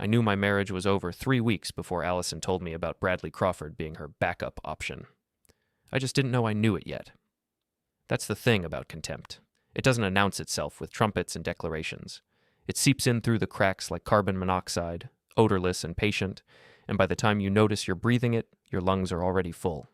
I knew my marriage was over 3 weeks before Allison told me about Bradley Crawford being her backup option. I just didn't know I knew it yet. That's the thing about contempt. It doesn't announce itself with trumpets and declarations. It seeps in through the cracks like carbon monoxide, odorless and patient, and by the time you notice you're breathing it, your lungs are already full.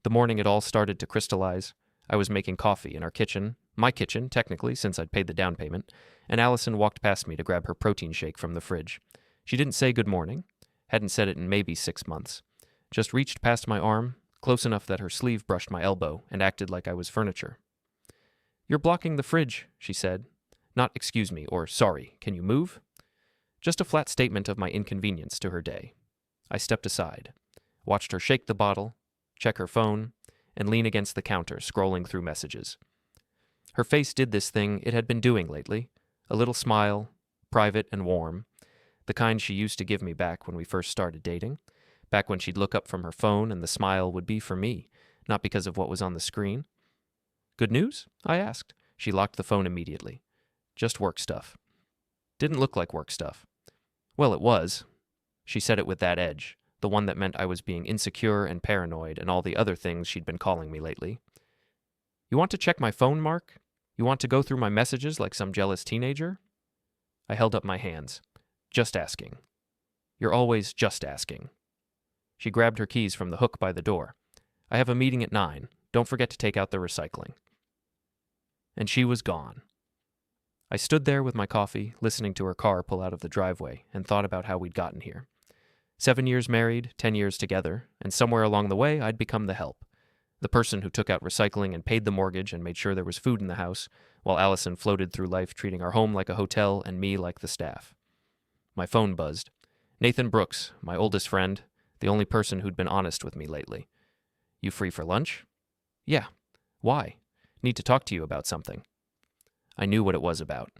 The morning it all started to crystallize, I was making coffee in our kitchen, my kitchen, technically, since I'd paid the down payment, and Allison walked past me to grab her protein shake from the fridge. She didn't say good morning, hadn't said it in maybe 6 months, just reached past my arm, close enough that her sleeve brushed my elbow, and acted like I was furniture. "You're blocking the fridge," she said. Not "excuse me" or "sorry, can you move?" Just a flat statement of my inconvenience to her day. I stepped aside, watched her shake the bottle, check her phone, and lean against the counter, scrolling through messages. Her face did this thing it had been doing lately, a little smile, private and warm, the kind she used to give me back when we first started dating, back when she'd look up from her phone and the smile would be for me, not because of what was on the screen. "Good news?" I asked. She locked the phone immediately. "Just work stuff." Didn't look like work stuff. Well, it was. She said it with that edge, the one that meant I was being insecure and paranoid and all the other things she'd been calling me lately. "You want to check my phone, Mark? You want to go through my messages like some jealous teenager?" I held up my hands. "Just asking." "You're always just asking." She grabbed her keys from the hook by the door. "I have a meeting at 9. Don't forget to take out the recycling." And she was gone. I stood there with my coffee, listening to her car pull out of the driveway, and thought about how we'd gotten here. 7 years married, 10 years together, and somewhere along the way I'd become the help. The person who took out recycling and paid the mortgage and made sure there was food in the house, while Allison floated through life treating our home like a hotel and me like the staff. My phone buzzed. Nathan Brooks, my oldest friend, the only person who'd been honest with me lately. "You free for lunch?" "Yeah." "Why?" "Need to talk to you about something." I knew what it was about.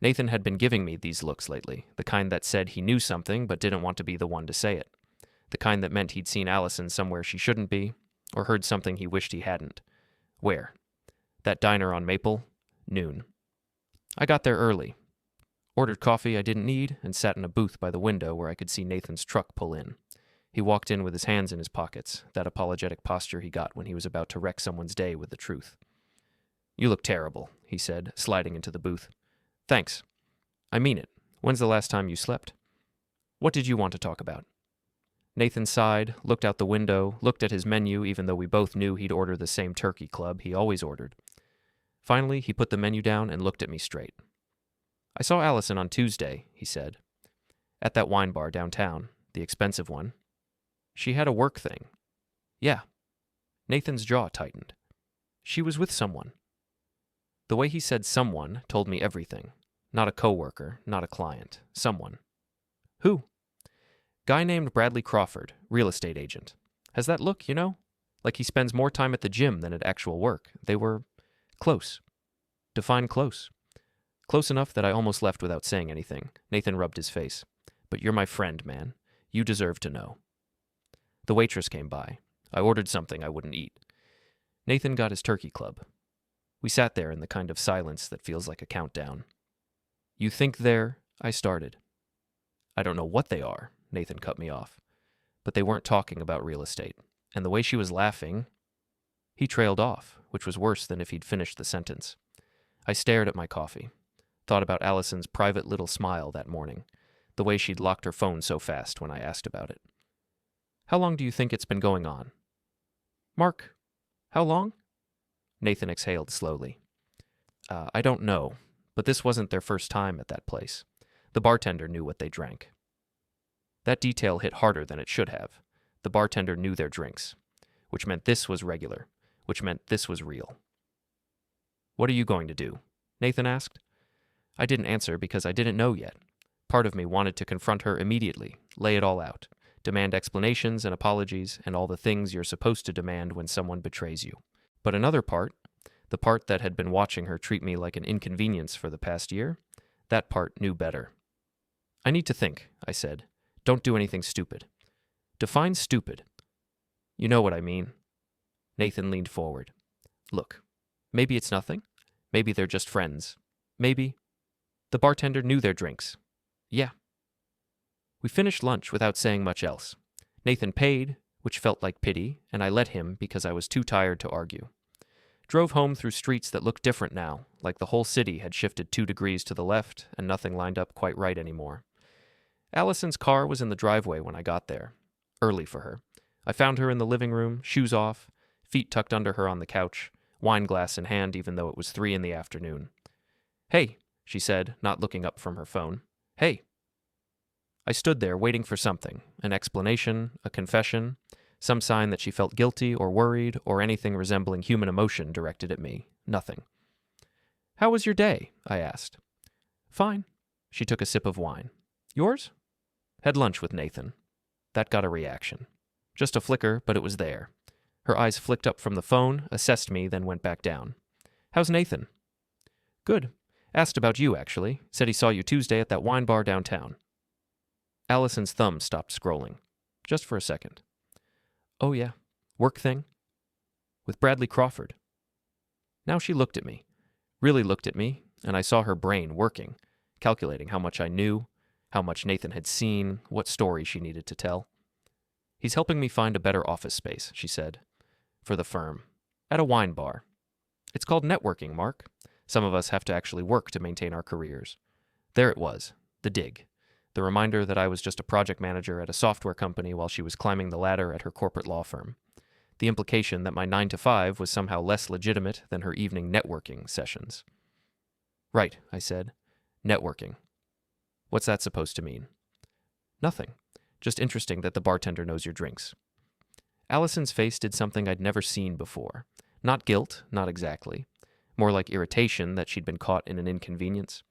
Nathan had been giving me these looks lately, the kind that said he knew something but didn't want to be the one to say it, the kind that meant he'd seen Allison somewhere she shouldn't be, or heard something he wished he hadn't. Where? That diner on Maple? Noon. I got there early, ordered coffee I didn't need, and sat in a booth by the window where I could see Nathan's truck pull in. He walked in with his hands in his pockets, that apologetic posture he got when he was about to wreck someone's day with the truth. "You look terrible," he said, sliding into the booth. "Thanks. I mean it. When's the last time you slept?" "What did you want to talk about?" Nathan sighed, looked out the window, looked at his menu even though we both knew he'd order the same turkey club he always ordered. Finally, he put the menu down and looked at me straight. "I saw Allison on Tuesday," he said. "At that wine bar downtown, the expensive one." "She had a work thing." "Yeah." Nathan's jaw tightened. "She was with someone." The way he said someone told me everything. Not a coworker, not a client. Someone. "Who?" "Guy named Bradley Crawford, real estate agent. Has that look, you know? Like he spends more time at the gym than at actual work. They were close." "Define close." "Close enough that I almost left without saying anything." Nathan rubbed his face. "But you're my friend, man. You deserve to know." The waitress came by. I ordered something I wouldn't eat. Nathan got his turkey club. We sat there in the kind of silence that feels like a countdown. "You think they're—" I started. "I don't know what they are," Nathan cut me off. But they weren't talking about real estate. And the way she was laughing... He trailed off, which was worse than if he'd finished the sentence. I stared at my coffee. Thought about Allison's private little smile that morning. The way she'd locked her phone so fast when I asked about it. "How long do you think it's been going on?" "Mark, how long?" Nathan exhaled slowly. I don't know, but this wasn't their first time at that place. The bartender knew what they drank." That detail hit harder than it should have. The bartender knew their drinks, which meant this was regular, which meant this was real. "What are you going to do?" Nathan asked. I didn't answer because I didn't know yet. Part of me wanted to confront her immediately, lay it all out, demand explanations and apologies and all the things you're supposed to demand when someone betrays you. But another part, the part that had been watching her treat me like an inconvenience for the past year, that part knew better. "I need to think," I said. "Don't do anything stupid." "Define stupid." "You know what I mean." Nathan leaned forward. "Look, maybe it's nothing. Maybe they're just friends. Maybe—" The bartender knew their drinks. "Yeah." We finished lunch without saying much else. Nathan paid, which felt like pity, and I let him because I was too tired to argue. Drove home through streets that looked different now, like the whole city had shifted 2 degrees to the left and nothing lined up quite right anymore. Allison's car was in the driveway when I got there. Early for her. I found her in the living room, shoes off, feet tucked under her on the couch, wine glass in hand even though it was 3 in the afternoon. "Hey," she said, not looking up from her phone. "Hey." I stood there waiting for something, an explanation, a confession, some sign that she felt guilty or worried or anything resembling human emotion directed at me. Nothing. "How was your day?" I asked. "Fine." She took a sip of wine. "Yours?" "Had lunch with Nathan." That got a reaction. Just a flicker, but it was there. Her eyes flicked up from the phone, assessed me, then went back down. "How's Nathan?" "Good. Asked about you, actually. Said he saw you Tuesday at that wine bar downtown." Allison's thumb stopped scrolling. Just for a second. "Oh yeah. Work thing?" "With Bradley Crawford." Now she looked at me. Really looked at me, and I saw her brain working, calculating how much I knew, how much Nathan had seen, what story she needed to tell. "He's helping me find a better office space," she said. "For the firm. At a wine bar. It's called networking, Mark. Some of us have to actually work to maintain our careers." There it was, the dig. The reminder that I was just a project manager at a software company while she was climbing the ladder at her corporate law firm. The implication that my 9 to 5 was somehow less legitimate than her evening networking sessions. "Right," I said. "Networking. What's that supposed to mean?" "Nothing. Just interesting that the bartender knows your drinks." Allison's face did something I'd never seen before. Not guilt, not exactly. More like irritation that she'd been caught in an inconvenience.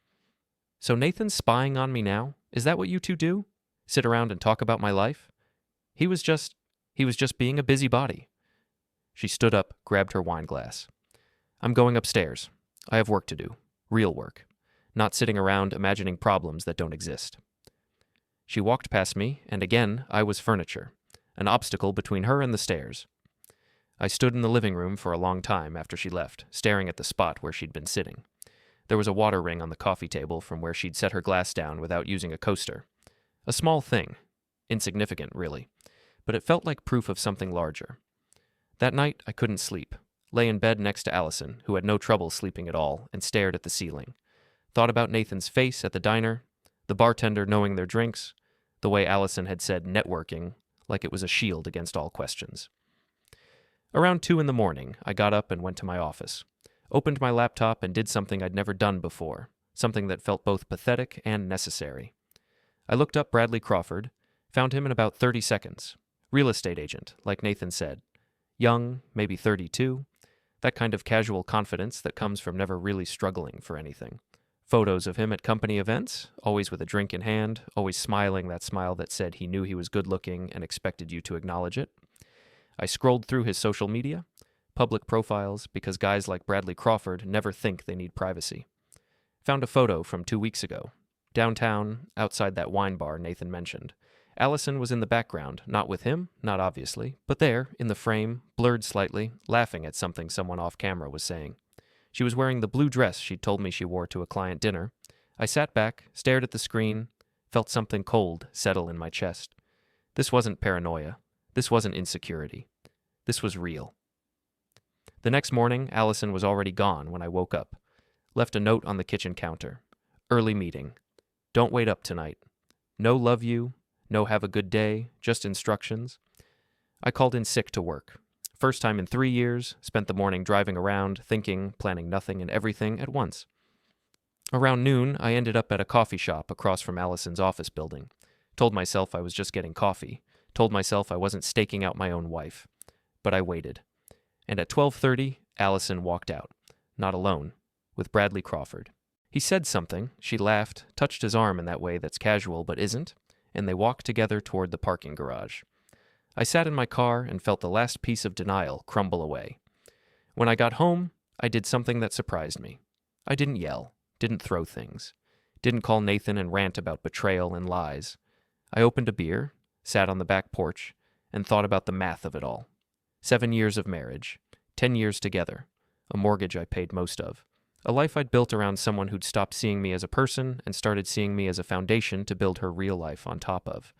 "So Nathan's spying on me now? Is that what you two do? Sit around and talk about my life? He was just being a busybody." She stood up, grabbed her wine glass. "I'm going upstairs. I have work to do. Real work. Not sitting around imagining problems that don't exist." She walked past me, and again I was furniture, an obstacle between her and the stairs. I stood in the living room for a long time after she left, staring at the spot where she'd been sitting. There was a water ring on the coffee table from where she'd set her glass down without using a coaster. A small thing. Insignificant, really. But it felt like proof of something larger. That night, I couldn't sleep. Lay in bed next to Allison, who had no trouble sleeping at all, and stared at the ceiling. Thought about Nathan's face at the diner, the bartender knowing their drinks, the way Allison had said networking, like it was a shield against all questions. Around 2 in the morning, I got up and went to my office. Opened my laptop and did something I'd never done before, something that felt both pathetic and necessary. I looked up Bradley Crawford, found him in about 30 seconds. Real estate agent, like Nathan said. Young, maybe 32. That kind of casual confidence that comes from never really struggling for anything. Photos of him at company events, always with a drink in hand, always smiling that smile that said he knew he was good-looking and expected you to acknowledge it. I scrolled through his social media, public profiles, because guys like Bradley Crawford never think they need privacy. Found a photo from 2 weeks ago. Downtown, outside that wine bar Nathan mentioned. Allison was in the background, not with him, not obviously, but there, in the frame, blurred slightly, laughing at something someone off camera was saying. She was wearing the blue dress she'd told me she wore to a client dinner. I sat back, stared at the screen, felt something cold settle in my chest. This wasn't paranoia. This wasn't insecurity. This was real. The next morning, Allison was already gone when I woke up. Left a note on the kitchen counter. Early meeting. Don't wait up tonight. No love you. No have a good day. Just instructions. I called in sick to work. First time in 3 years, spent the morning driving around, thinking, planning nothing and everything at once. Around noon, I ended up at a coffee shop across from Allison's office building. Told myself I was just getting coffee. Told myself I wasn't staking out my own wife. But I waited. And at 12:30, Allison walked out. Not alone. With Bradley Crawford. He said something, she laughed, touched his arm in that way that's casual but isn't, and they walked together toward the parking garage. I sat in my car and felt the last piece of denial crumble away. When I got home, I did something that surprised me. I didn't yell, didn't throw things, didn't call Nathan and rant about betrayal and lies. I opened a beer, sat on the back porch, and thought about the math of it all. 7 years of marriage, 10 years together, a mortgage I paid most of, A life I'd built around someone who'd stopped seeing me as a person and started seeing me as a foundation to build her real life on top of.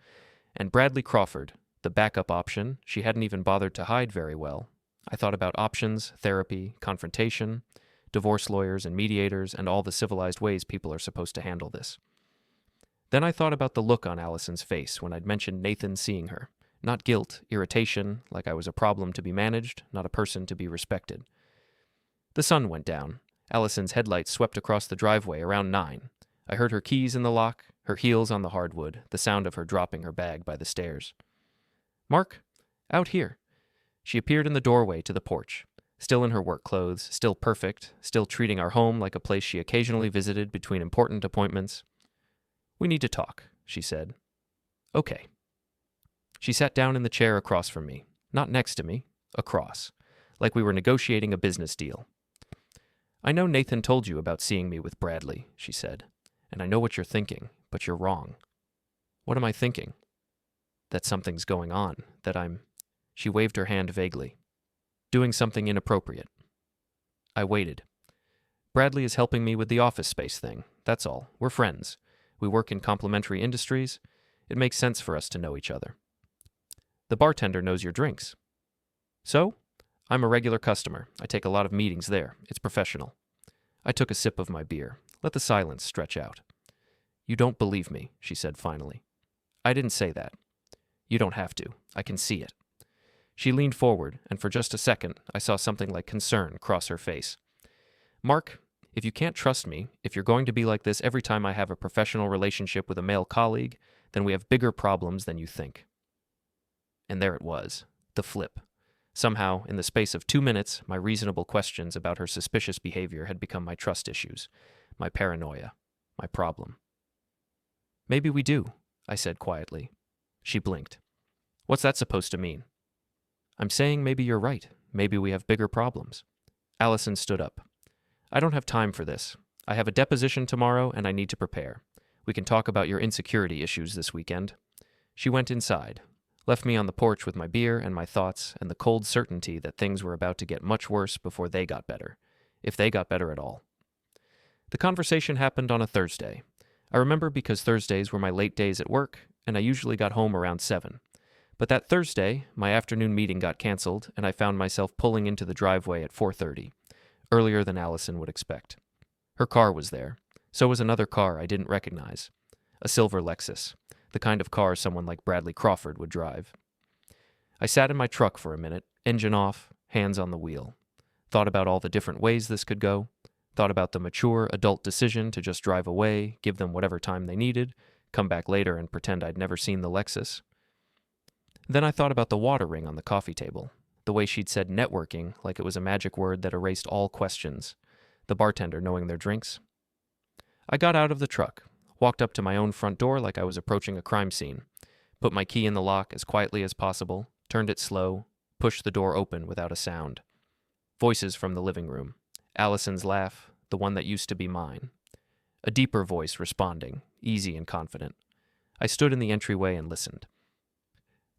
And Bradley Crawford, the backup option she hadn't even bothered to hide very well. I thought about options, therapy, confrontation, divorce lawyers and mediators, and all the civilized ways people are supposed to handle this. Then I thought about the look on Allison's face when I'd mentioned Nathan seeing her. Not guilt, irritation, like I was a problem to be managed, not a person to be respected. The sun went down. Allison's headlights swept across the driveway around 9. I heard her keys in the lock, her heels on the hardwood, the sound of her dropping her bag by the stairs. "Mark, out here." She appeared in the doorway to the porch, still in her work clothes, still perfect, still treating our home like a place she occasionally visited between important appointments. "We need to talk," she said. "Okay." She sat down in the chair across from me, not next to me, across, like we were negotiating a business deal. "I know Nathan told you about seeing me with Bradley," she said, "and I know what you're thinking, but you're wrong." "What am I thinking?" "That something's going on, that I'm—" She waved her hand vaguely. "Doing something inappropriate." I waited. "Bradley is helping me with the office space thing, that's all. We're friends. We work in complementary industries. It makes sense for us to know each other." "The bartender knows your drinks." "So? I'm a regular customer. I take a lot of meetings there. It's professional." I took a sip of my beer. Let the silence stretch out. "You don't believe me," she said finally. "I didn't say that." "You don't have to. I can see it." She leaned forward, and for just a second, I saw something like concern cross her face. "Mark, if you can't trust me, if you're going to be like this every time I have a professional relationship with a male colleague, then we have bigger problems than you think." And there it was, the flip. Somehow, in the space of 2 minutes, my reasonable questions about her suspicious behavior had become my trust issues, my paranoia, my problem. "Maybe we do," I said quietly. She blinked. "What's that supposed to mean?" "I'm saying maybe you're right. Maybe we have bigger problems." Allison stood up. "I don't have time for this. I have a deposition tomorrow and I need to prepare. We can talk about your insecurity issues this weekend." She went inside, left me on the porch with my beer and my thoughts and the cold certainty that things were about to get much worse before they got better, if they got better at all. The conversation happened on a Thursday. I remember because Thursdays were my late days at work, and I usually got home around 7. But that Thursday, my afternoon meeting got canceled, and I found myself pulling into the driveway at 4:30, earlier than Allison would expect. Her car was there. So was another car I didn't recognize. A silver Lexus, the kind of car someone like Bradley Crawford would drive. I sat in my truck for a minute, engine off, hands on the wheel. Thought about all the different ways this could go. Thought about the mature adult decision to just drive away, give them whatever time they needed, come back later and pretend I'd never seen the Lexus. Then I thought about the water ring on the coffee table, the way she'd said networking like it was a magic word that erased all questions, the bartender knowing their drinks. I got out of the truck, walked up to my own front door like I was approaching a crime scene, put my key in the lock as quietly as possible, turned it slow, pushed the door open without a sound. Voices from the living room. Allison's laugh, the one that used to be mine. A deeper voice responding, easy and confident. I stood in the entryway and listened.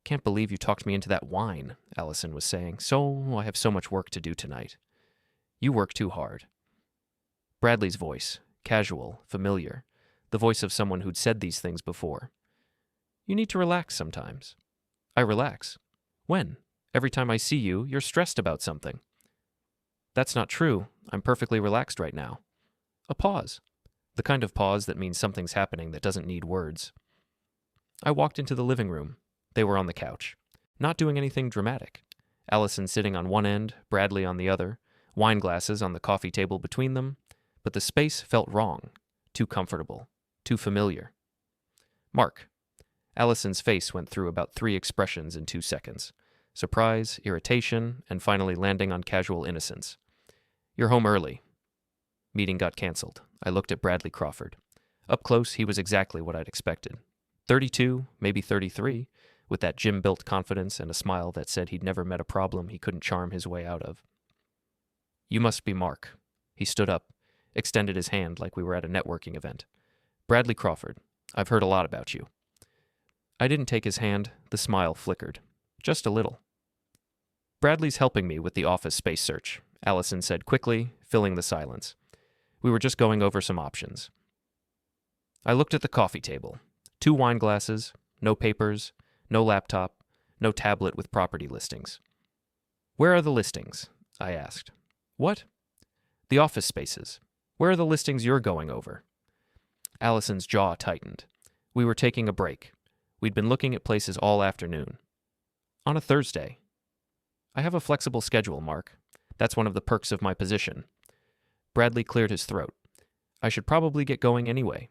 "Can't believe you talked me into that wine," Allison was saying. "I have so much work to do tonight." "You work too hard." Bradley's voice, casual, familiar, the voice of someone who'd said these things before. "You need to relax sometimes." "I relax." "When? Every time I see you, you're stressed about something." "That's not true. I'm perfectly relaxed right now." A pause. The kind of pause that means something's happening that doesn't need words. I walked into the living room. They were on the couch, not doing anything dramatic. Allison sitting on one end, Bradley on the other, wine glasses on the coffee table between them, but the space felt wrong, too comfortable, too familiar. "Mark." Allison's face went through about 3 expressions in 2 seconds. Surprise, irritation, and finally landing on casual innocence. "You're home early." Meeting got canceled. I looked at Bradley Crawford. Up close, he was exactly what I'd expected. 32, maybe 33, with that gym-built confidence and a smile that said he'd never met a problem he couldn't charm his way out of. "You must be Mark." He stood up, extended his hand like we were at a networking event. "Bradley Crawford. I've heard a lot about you." I didn't take his hand. The smile flickered. Just a little. "Bradley's helping me with the office space search," Allison said quickly, filling the silence. We were just going over some options. I looked at the coffee table. 2 wine glasses, no papers, no laptop, no tablet with property listings. Where are the listings? I asked. What? The office spaces. Where are the listings you're going over? Allison's jaw tightened. We were taking a break. We'd been looking at places all afternoon. On a Thursday. I have a flexible schedule, Mark. That's one of the perks of my position. Bradley cleared his throat. I should probably get going anyway.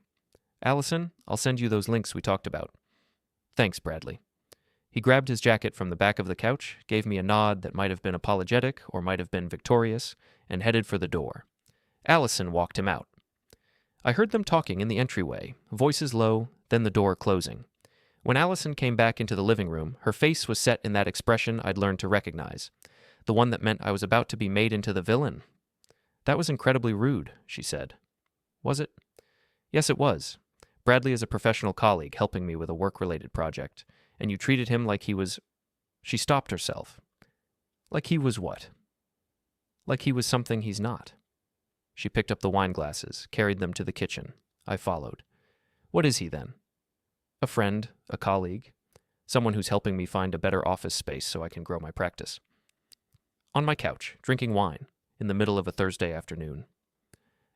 Allison, I'll send you those links we talked about. Thanks, Bradley. He grabbed his jacket from the back of the couch, gave me a nod that might have been apologetic or might have been victorious, and headed for the door. Allison walked him out. I heard them talking in the entryway, voices low, then the door closing. When Allison came back into the living room, her face was set in that expression I'd learned to recognize, the one that meant I was about to be made into the villain. That was incredibly rude, she said. Was it? Yes, it was. Bradley is a professional colleague helping me with a work-related project, and you treated him like he was... She stopped herself. Like he was what? Like he was something he's not. She picked up the wine glasses, carried them to the kitchen. I followed. What is he then? A friend, a colleague, someone who's helping me find a better office space so I can grow my practice. On my couch, drinking wine, in the middle of a Thursday afternoon.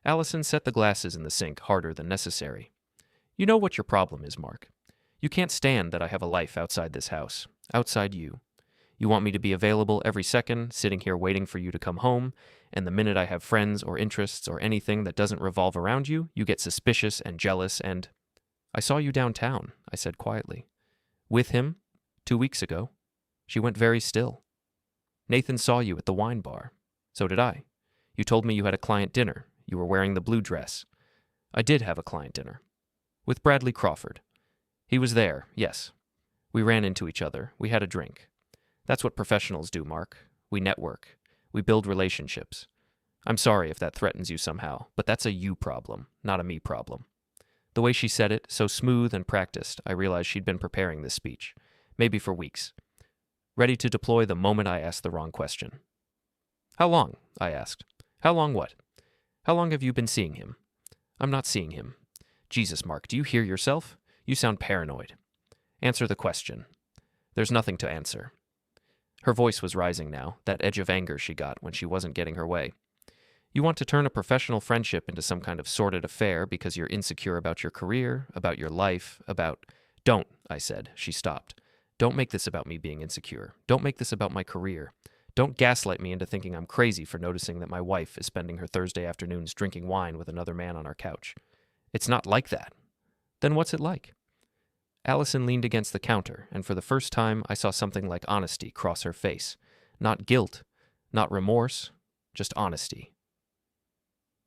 Allison set the glasses in the sink harder than necessary. You know what your problem is, Mark. You can't stand that I have a life outside this house, outside you. You want me to be available every second, sitting here waiting for you to come home, and the minute I have friends or interests or anything that doesn't revolve around you, you get suspicious and jealous and... I saw you downtown, I said quietly. With him, 2 weeks ago. She went very still. Nathan saw you at the wine bar. So did I. You told me you had a client dinner. You were wearing the blue dress. I did have a client dinner. With Bradley Crawford. He was there, yes. We ran into each other. We had a drink. That's what professionals do, Mark. We network. We build relationships. I'm sorry if that threatens you somehow, but that's a you problem, not a me problem. The way she said it, so smooth and practiced, I realized she'd been preparing this speech, maybe for weeks. Ready to deploy the moment I asked the wrong question. How long? I asked. How long what? How long have you been seeing him? I'm not seeing him. Jesus, Mark, do you hear yourself? You sound paranoid. Answer the question. There's nothing to answer. Her voice was rising now, that edge of anger she got when she wasn't getting her way. You want to turn a professional friendship into some kind of sordid affair because you're insecure about your career, about your life, about... Don't, I said. She stopped. Don't make this about me being insecure. Don't make this about my career. Don't gaslight me into thinking I'm crazy for noticing that my wife is spending her Thursday afternoons drinking wine with another man on our couch. It's not like that. Then what's it like? Allison leaned against the counter, and for the first time I saw something like honesty cross her face. Not guilt, not remorse, just honesty.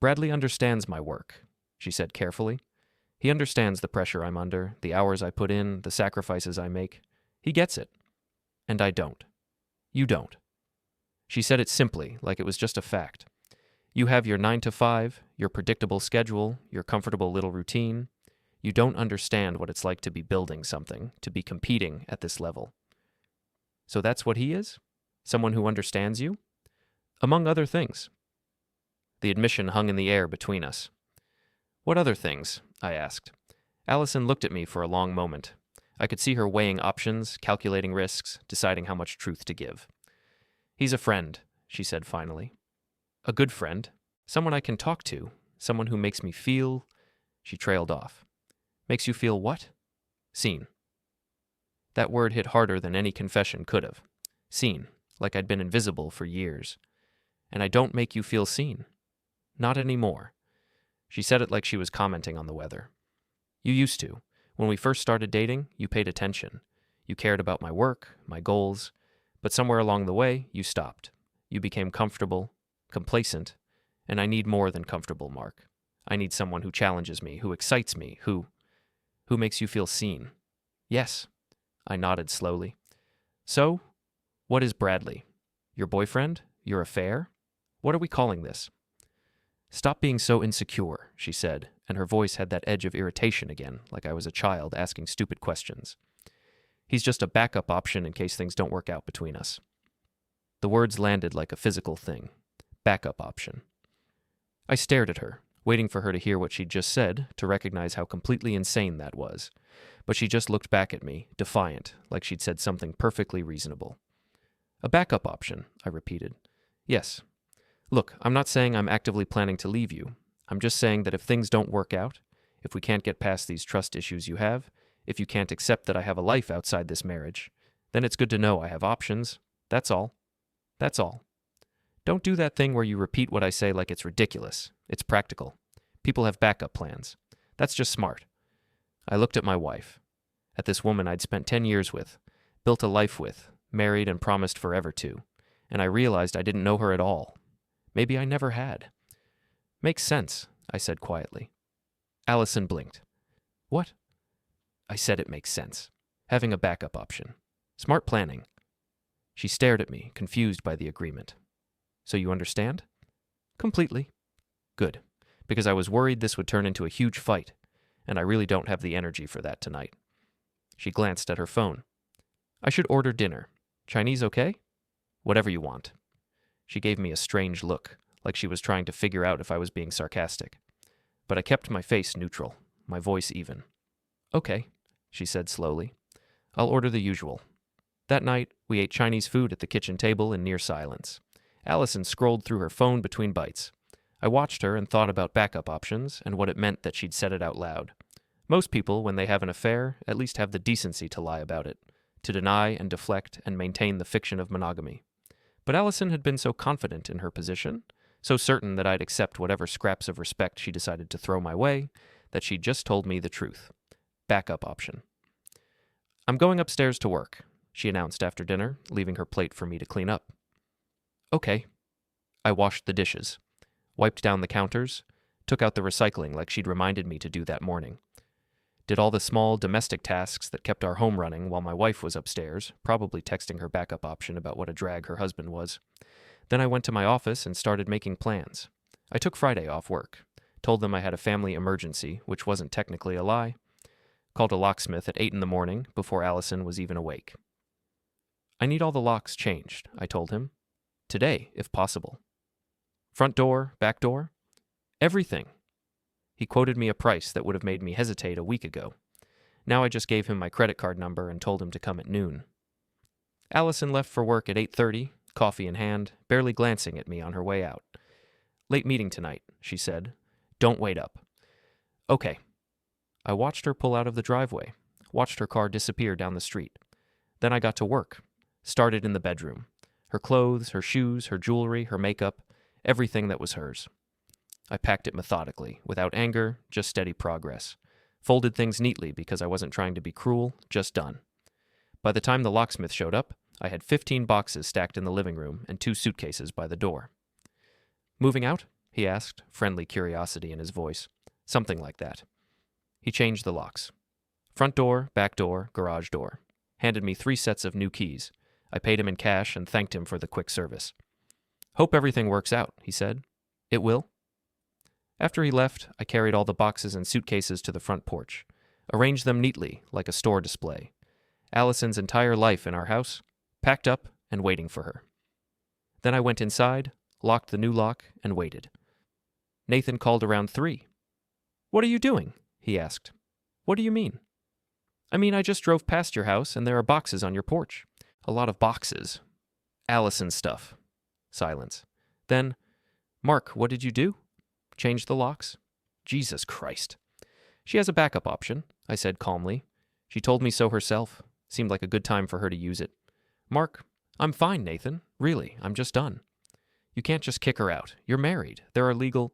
Bradley understands my work, she said carefully. He understands the pressure I'm under, the hours I put in, the sacrifices I make. He gets it. And I don't. You don't. She said it simply, like it was just a fact. You have your 9 to 5, your predictable schedule, your comfortable little routine. You don't understand what it's like to be building something, to be competing at this level. So that's what he is? Someone who understands you? Among other things. The admission hung in the air between us. What other things? I asked. Allison looked at me for a long moment. I could see her weighing options, calculating risks, deciding how much truth to give. He's a friend, she said finally. A good friend. Someone I can talk to. Someone who makes me feel... She trailed off. Makes you feel what? Seen. That word hit harder than any confession could have. Seen, like I'd been invisible for years. And I don't make you feel seen. Not anymore. She said it like she was commenting on the weather. You used to. When we first started dating, you paid attention. You cared about my work, my goals, but somewhere along the way, you stopped. You became comfortable, complacent, and I need more than comfortable, Mark. I need someone who challenges me, who excites me, who makes you feel seen. Yes, I nodded slowly. So, what is Bradley? Your boyfriend? Your affair? What are we calling this? Stop being so insecure, she said, and her voice had that edge of irritation again, like I was a child asking stupid questions. He's just a backup option in case things don't work out between us. The words landed like a physical thing. Backup option. I stared at her, waiting for her to hear what she'd just said to recognize how completely insane that was. But she just looked back at me, defiant, like she'd said something perfectly reasonable. A backup option, I repeated. Yes. Look, I'm not saying I'm actively planning to leave you. I'm just saying that if things don't work out, if we can't get past these trust issues you have, if you can't accept that I have a life outside this marriage, then it's good to know I have options. That's all. That's all. Don't do that thing where you repeat what I say like it's ridiculous. It's practical. People have backup plans. That's just smart. I looked at my wife, at this woman I'd spent 10 years with, built a life with, married and promised forever to, and I realized I didn't know her at all. Maybe I never had. Makes sense, I said quietly. Allison blinked. What? I said it makes sense. Having a backup option. Smart planning. She stared at me, confused by the agreement. So you understand? Completely. Good, because I was worried this would turn into a huge fight, and I really don't have the energy for that tonight. She glanced at her phone. I should order dinner. Chinese okay? Whatever you want. She gave me a strange look, like she was trying to figure out if I was being sarcastic. But I kept my face neutral, my voice even. Okay, she said slowly. I'll order the usual. That night, we ate Chinese food at the kitchen table in near silence. Allison scrolled through her phone between bites. I watched her and thought about backup options and what it meant that she'd said it out loud. Most people, when they have an affair, at least have the decency to lie about it, to deny and deflect and maintain the fiction of monogamy. But Allison had been so confident in her position, so certain that I'd accept whatever scraps of respect she decided to throw my way, that she'd just told me the truth. Backup option. I'm going upstairs to work, she announced after dinner, leaving her plate for me to clean up. Okay. I washed the dishes, wiped down the counters, took out the recycling like she'd reminded me to do that morning. Did all the small domestic tasks that kept our home running while my wife was upstairs, probably texting her backup option about what a drag her husband was. Then I went to my office and started making plans. I took Friday off work, told them I had a family emergency, which wasn't technically a lie, called a locksmith at 8 a.m. before Allison was even awake. I need all the locks changed, I told him. Today, if possible. Front door, back door, everything. He quoted me a price that would have made me hesitate a week ago. Now I just gave him my credit card number and told him to come at noon. Allison left for work at 8:30, coffee in hand, barely glancing at me on her way out. Late meeting tonight, she said. Don't wait up. Okay. I watched her pull out of the driveway, watched her car disappear down the street. Then I got to work, started in the bedroom. Her clothes, her shoes, her jewelry, her makeup, everything that was hers. I packed it methodically, without anger, just steady progress. Folded things neatly because I wasn't trying to be cruel, just done. By the time the locksmith showed up, I had 15 boxes stacked in the living room and 2 suitcases by the door. Moving out? He asked, friendly curiosity in his voice. Something like that. He changed the locks. Front door, back door, garage door. Handed me 3 sets of new keys. I paid him in cash and thanked him for the quick service. Hope everything works out, he said. It will? After he left, I carried all the boxes and suitcases to the front porch, arranged them neatly, like a store display. Allison's entire life in our house, packed up and waiting for her. Then I went inside, locked the new lock, and waited. Nathan called around 3. What are you doing? He asked. What do you mean? I mean, I just drove past your house and there are boxes on your porch. A lot of boxes. Allison stuff. Silence. Then, Mark, what did you do? Change the locks? Jesus Christ. She has a backup option, I said calmly. She told me so herself. Seemed like a good time for her to use it. Mark, I'm fine, Nathan. Really, I'm just done. You can't just kick her out. You're married. There are legal...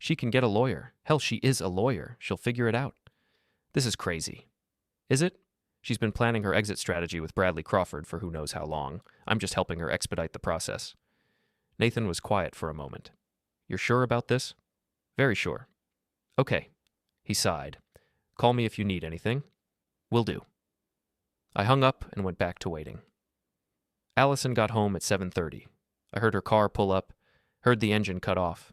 She can get a lawyer. Hell, she is a lawyer. She'll figure it out. This is crazy. Is it? She's been planning her exit strategy with Bradley Crawford for who knows how long. I'm just helping her expedite the process. Nathan was quiet for a moment. You're sure about this? Very sure. Okay. He sighed. Call me if you need anything. Will do. I hung up and went back to waiting. Allison got home at 7:30. I heard her car pull up, heard the engine cut off.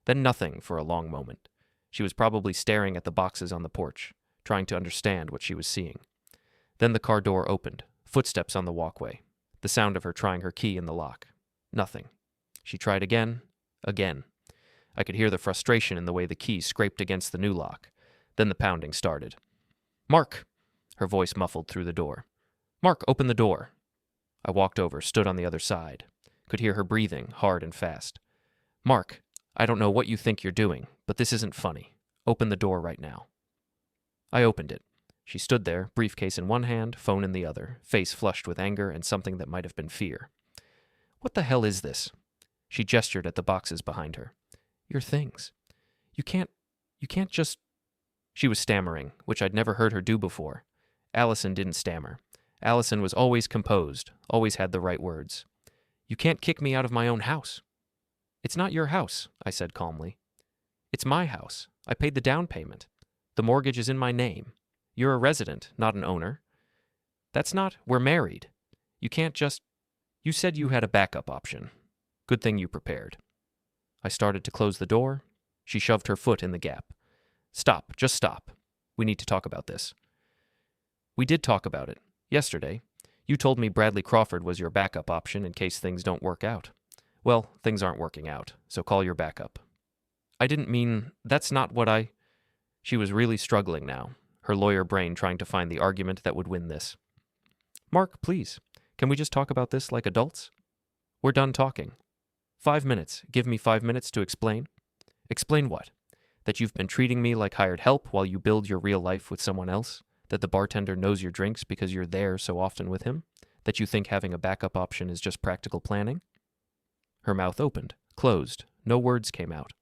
Then nothing for a long moment. She was probably staring at the boxes on the porch, trying to understand what she was seeing. Then the car door opened, footsteps on the walkway, the sound of her trying her key in the lock. Nothing. She tried again, again. I could hear the frustration in the way the key scraped against the new lock. Then the pounding started. "Mark!" Her voice muffled through the door. "Mark, open the door." I walked over, stood on the other side. Could hear her breathing, hard and fast. "Mark, I don't know what you think you're doing, but this isn't funny. Open the door right now." I opened it. She stood there, briefcase in one hand, phone in the other, face flushed with anger and something that might have been fear. "What the hell is this?" She gestured at the boxes behind her. "Your things. You can't just—" She was stammering, which I'd never heard her do before. Allison didn't stammer. Allison was always composed, always had the right words. "You can't kick me out of my own house." "It's not your house," I said calmly. "It's my house. I paid the down payment. The mortgage is in my name. You're a resident, not an owner. We're married. You can't just— You said you had a backup option. Good thing you prepared." I started to close the door. She shoved her foot in the gap. "Stop, just stop. We need to talk about this." "We did talk about it. Yesterday. You told me Bradley Crawford was your backup option in case things don't work out. Well, things aren't working out, so call your backup." "I didn't mean— That's not what I—" She was really struggling now, her lawyer brain trying to find the argument that would win this. "Mark, please, can we just talk about this like adults? We're done talking. 5 minutes. Give me 5 minutes to explain." "Explain what? That you've been treating me like hired help while you build your real life with someone else? That the bartender knows your drinks because you're there so often with him? That you think having a backup option is just practical planning?" Her mouth opened, closed. No words came out.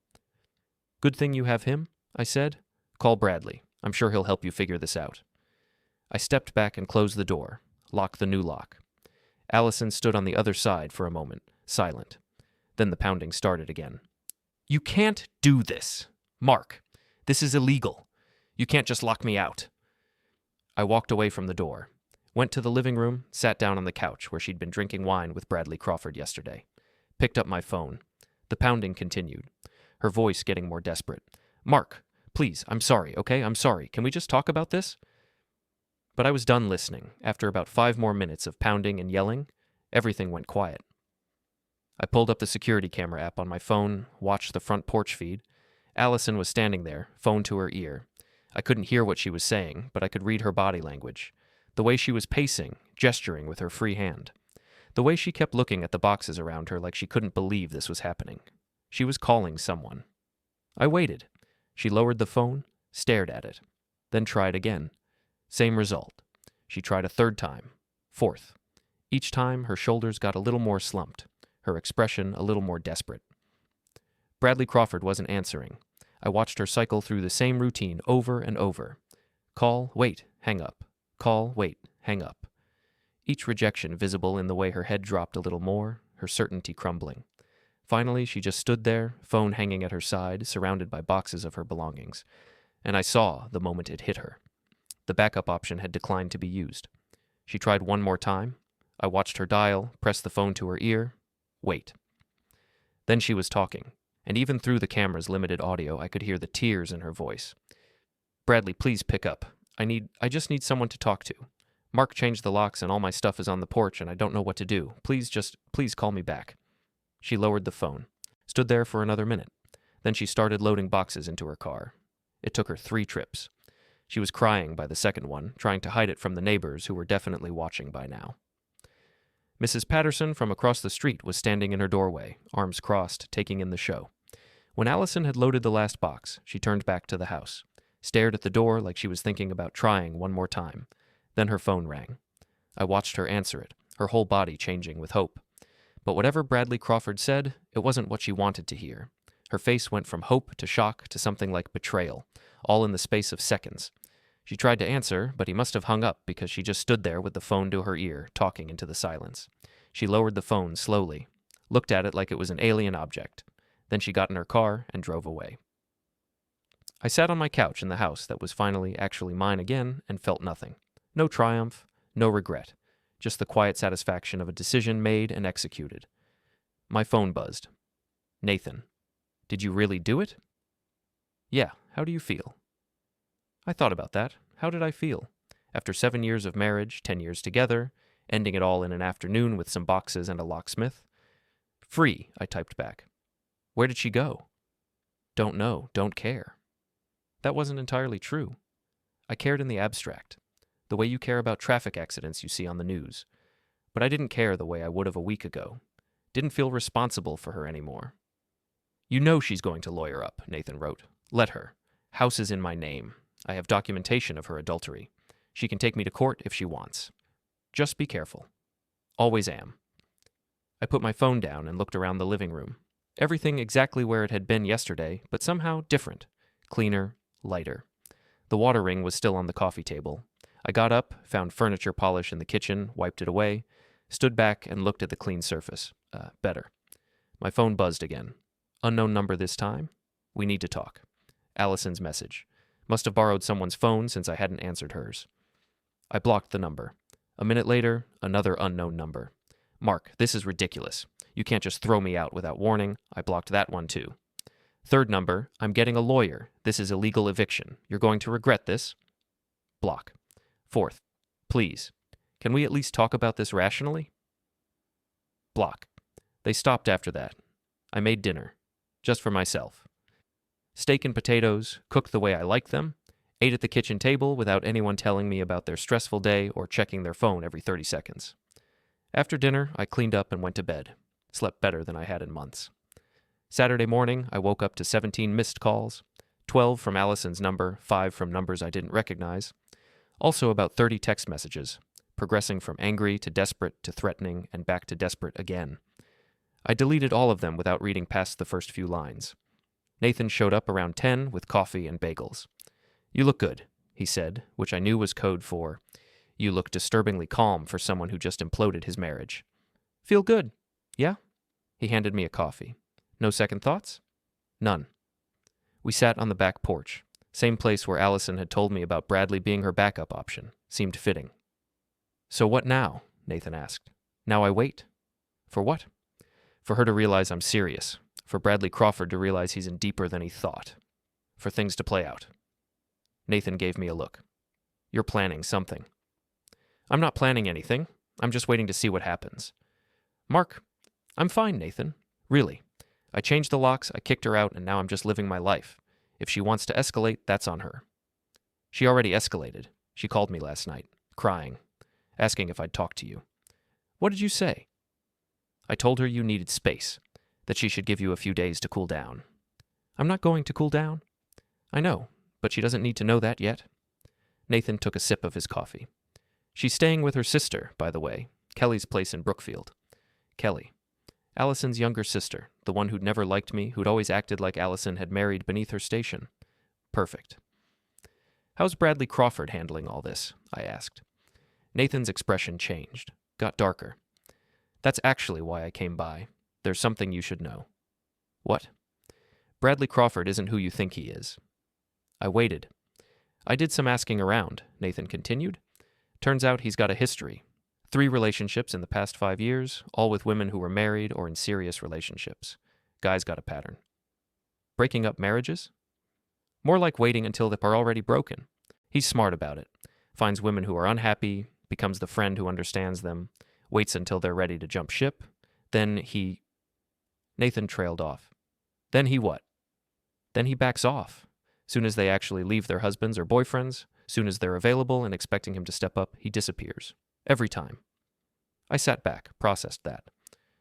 "Good thing you have him," I said. "Call Bradley. I'm sure he'll help you figure this out." I stepped back and closed the door, locked the new lock. Allison stood on the other side for a moment, silent. Then the pounding started again. "You can't do this. Mark, this is illegal. You can't just lock me out." I walked away from the door, went to the living room, sat down on the couch where she'd been drinking wine with Bradley Crawford yesterday. Picked up my phone. The pounding continued, her voice getting more desperate. "Mark, please, I'm sorry, okay? I'm sorry. Can we just talk about this?" But I was done listening. After about 5 more minutes of pounding and yelling, everything went quiet. I pulled up the security camera app on my phone, watched the front porch feed. Allison was standing there, phone to her ear. I couldn't hear what she was saying, but I could read her body language. The way she was pacing, gesturing with her free hand. The way she kept looking at the boxes around her like she couldn't believe this was happening. She was calling someone. I waited. She lowered the phone, stared at it, then tried again. Same result. She tried a third time, fourth. Each time, her shoulders got a little more slumped, her expression a little more desperate. Bradley Crawford wasn't answering. I watched her cycle through the same routine over and over. Call, wait, hang up. Call, wait, hang up. Each rejection visible in the way her head dropped a little more, her certainty crumbling. Finally, she just stood there, phone hanging at her side, surrounded by boxes of her belongings. And I saw the moment it hit her. The backup option had declined to be used. She tried one more time. I watched her dial, press the phone to her ear. Wait. Then she was talking, and even through the camera's limited audio, I could hear the tears in her voice. "Bradley, please pick up. I just need someone to talk to. Mark changed the locks and all my stuff is on the porch and I don't know what to do. Please call me back." She lowered the phone, stood there for another minute. Then she started loading boxes into her car. It took her 3 trips. She was crying by the second one, trying to hide it from the neighbors who were definitely watching by now. Mrs. Patterson from across the street was standing in her doorway, arms crossed, taking in the show. When Allison had loaded the last box, she turned back to the house, stared at the door like she was thinking about trying one more time. Then her phone rang. I watched her answer it, her whole body changing with hope. But whatever Bradley Crawford said, it wasn't what she wanted to hear. Her face went from hope to shock to something like betrayal, all in the space of seconds. She tried to answer, but he must have hung up because she just stood there with the phone to her ear, talking into the silence. She lowered the phone slowly, looked at it like it was an alien object. Then she got in her car and drove away. I sat on my couch in the house that was finally actually mine again and felt nothing. No triumph, no regret. Just the quiet satisfaction of a decision made and executed. My phone buzzed. "Nathan, did you really do it?" "Yeah, how do you feel?" I thought about that. How did I feel? After 7 years of marriage, 10 years together, ending it all in an afternoon with some boxes and a locksmith. "Free," I typed back. "Where did she go?" Don't know, don't care. That wasn't entirely true. I cared in the abstract, the way you care about traffic accidents you see on the news. But I didn't care the way I would have a week ago. Didn't feel responsible for her anymore. You know she's going to lawyer up, Nathan wrote. Let her. House is in my name. I have documentation of her adultery. She can take me to court if she wants. Just be careful. Always am. I put my phone down and looked around the living room. Everything exactly where it had been yesterday, but somehow different. Cleaner, lighter. The water ring was still on the coffee table. I got up, found furniture polish in the kitchen, wiped it away, stood back and looked at the clean surface. Better. My phone buzzed again. Unknown number this time? We need to talk. Allison's message. Must have borrowed someone's phone since I hadn't answered hers. I blocked the number. A minute later, another unknown number. Mark, this is ridiculous. You can't just throw me out without warning. I blocked that one too. Third number, I'm getting a lawyer. This is illegal eviction. You're going to regret this. Block. Fourth, please. Can we at least talk about this rationally? Block. They stopped after that. I made dinner. Just for myself. Steak and potatoes, cooked the way I like them, ate at the kitchen table without anyone telling me about their stressful day or checking their phone every 30 seconds. After dinner, I cleaned up and went to bed. Slept better than I had in months. Saturday morning, I woke up to 17 missed calls, 12 from Allison's number, 5 from numbers I didn't recognize. Also about 30 text messages, progressing from angry to desperate to threatening and back to desperate again. I deleted all of them without reading past the first few lines. Nathan showed up around 10 with coffee and bagels. You look good, he said, which I knew was code for, you look disturbingly calm for someone who just imploded his marriage. Feel good, yeah? He handed me a coffee. No second thoughts? None. We sat on the back porch, same place where Allison had told me about Bradley being her backup option. Seemed fitting. So what now? Nathan asked. Now I wait. For what? For her to realize I'm serious. For Bradley Crawford to realize he's in deeper than he thought. For things to play out. Nathan gave me a look. You're planning something. I'm not planning anything. I'm just waiting to see what happens. Mark, I'm fine, Nathan. Really. I changed the locks, I kicked her out, and now I'm just living my life. If she wants to escalate, that's on her. She already escalated. She called me last night, crying, asking if I'd talk to you. What did you say? I told her you needed space, that she should give you a few days to cool down. I'm not going to cool down. I know, but she doesn't need to know that yet. Nathan took a sip of his coffee. She's staying with her sister, by the way, Kelly's place in Brookfield. Kelly. Allison's younger sister, the one who'd never liked me, who'd always acted like Allison had married beneath her station. Perfect. How's Bradley Crawford handling all this? I asked. Nathan's expression changed, got darker. That's actually why I came by. There's something you should know. What? Bradley Crawford isn't who you think he is. I waited. I did some asking around, Nathan continued. Turns out he's got a history. 3 relationships in the past 5 years, all with women who were married or in serious relationships. Guy's got a pattern. Breaking up marriages? More like waiting until they're already broken. He's smart about it. Finds women who are unhappy, becomes the friend who understands them, waits until they're ready to jump ship. Then he... Nathan trailed off. Then he what? Then he backs off. Soon as they actually leave their husbands or boyfriends, soon as they're available and expecting him to step up, he disappears. Every time. I sat back, processed that.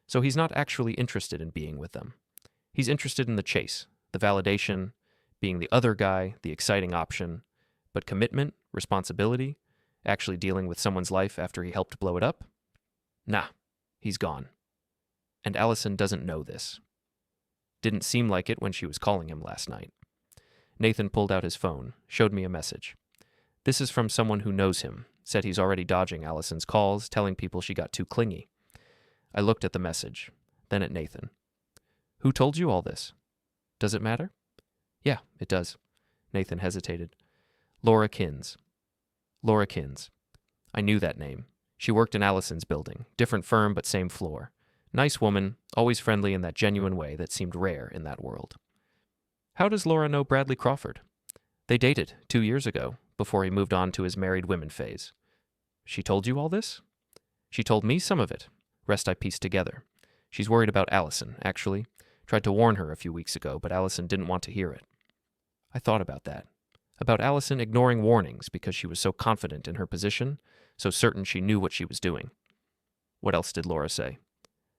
So he's not actually interested in being with them. He's interested in the chase, the validation, being the other guy, the exciting option. But commitment, responsibility, actually dealing with someone's life after he helped blow it up? Nah, he's gone. And Allison doesn't know this. Didn't seem like it when she was calling him last night. Nathan pulled out his phone, showed me a message. This is from someone who knows him, said he's already dodging Allison's calls, telling people she got too clingy. I looked at the message, then at Nathan. Who told you all this? Does it matter? Yeah, it does. Nathan hesitated. Laura Kins. Laura Kins. I knew that name. She worked in Allison's building, different firm but same floor. Nice woman, always friendly in that genuine way that seemed rare in that world. How does Laura know Bradley Crawford? They dated 2 years ago, before he moved on to his married women phase. She told you all this? She told me some of it. Rest I pieced together. She's worried about Allison, actually. Tried to warn her a few weeks ago, but Allison didn't want to hear it. I thought about that. About Allison ignoring warnings because she was so confident in her position, so certain she knew what she was doing. What else did Laura say?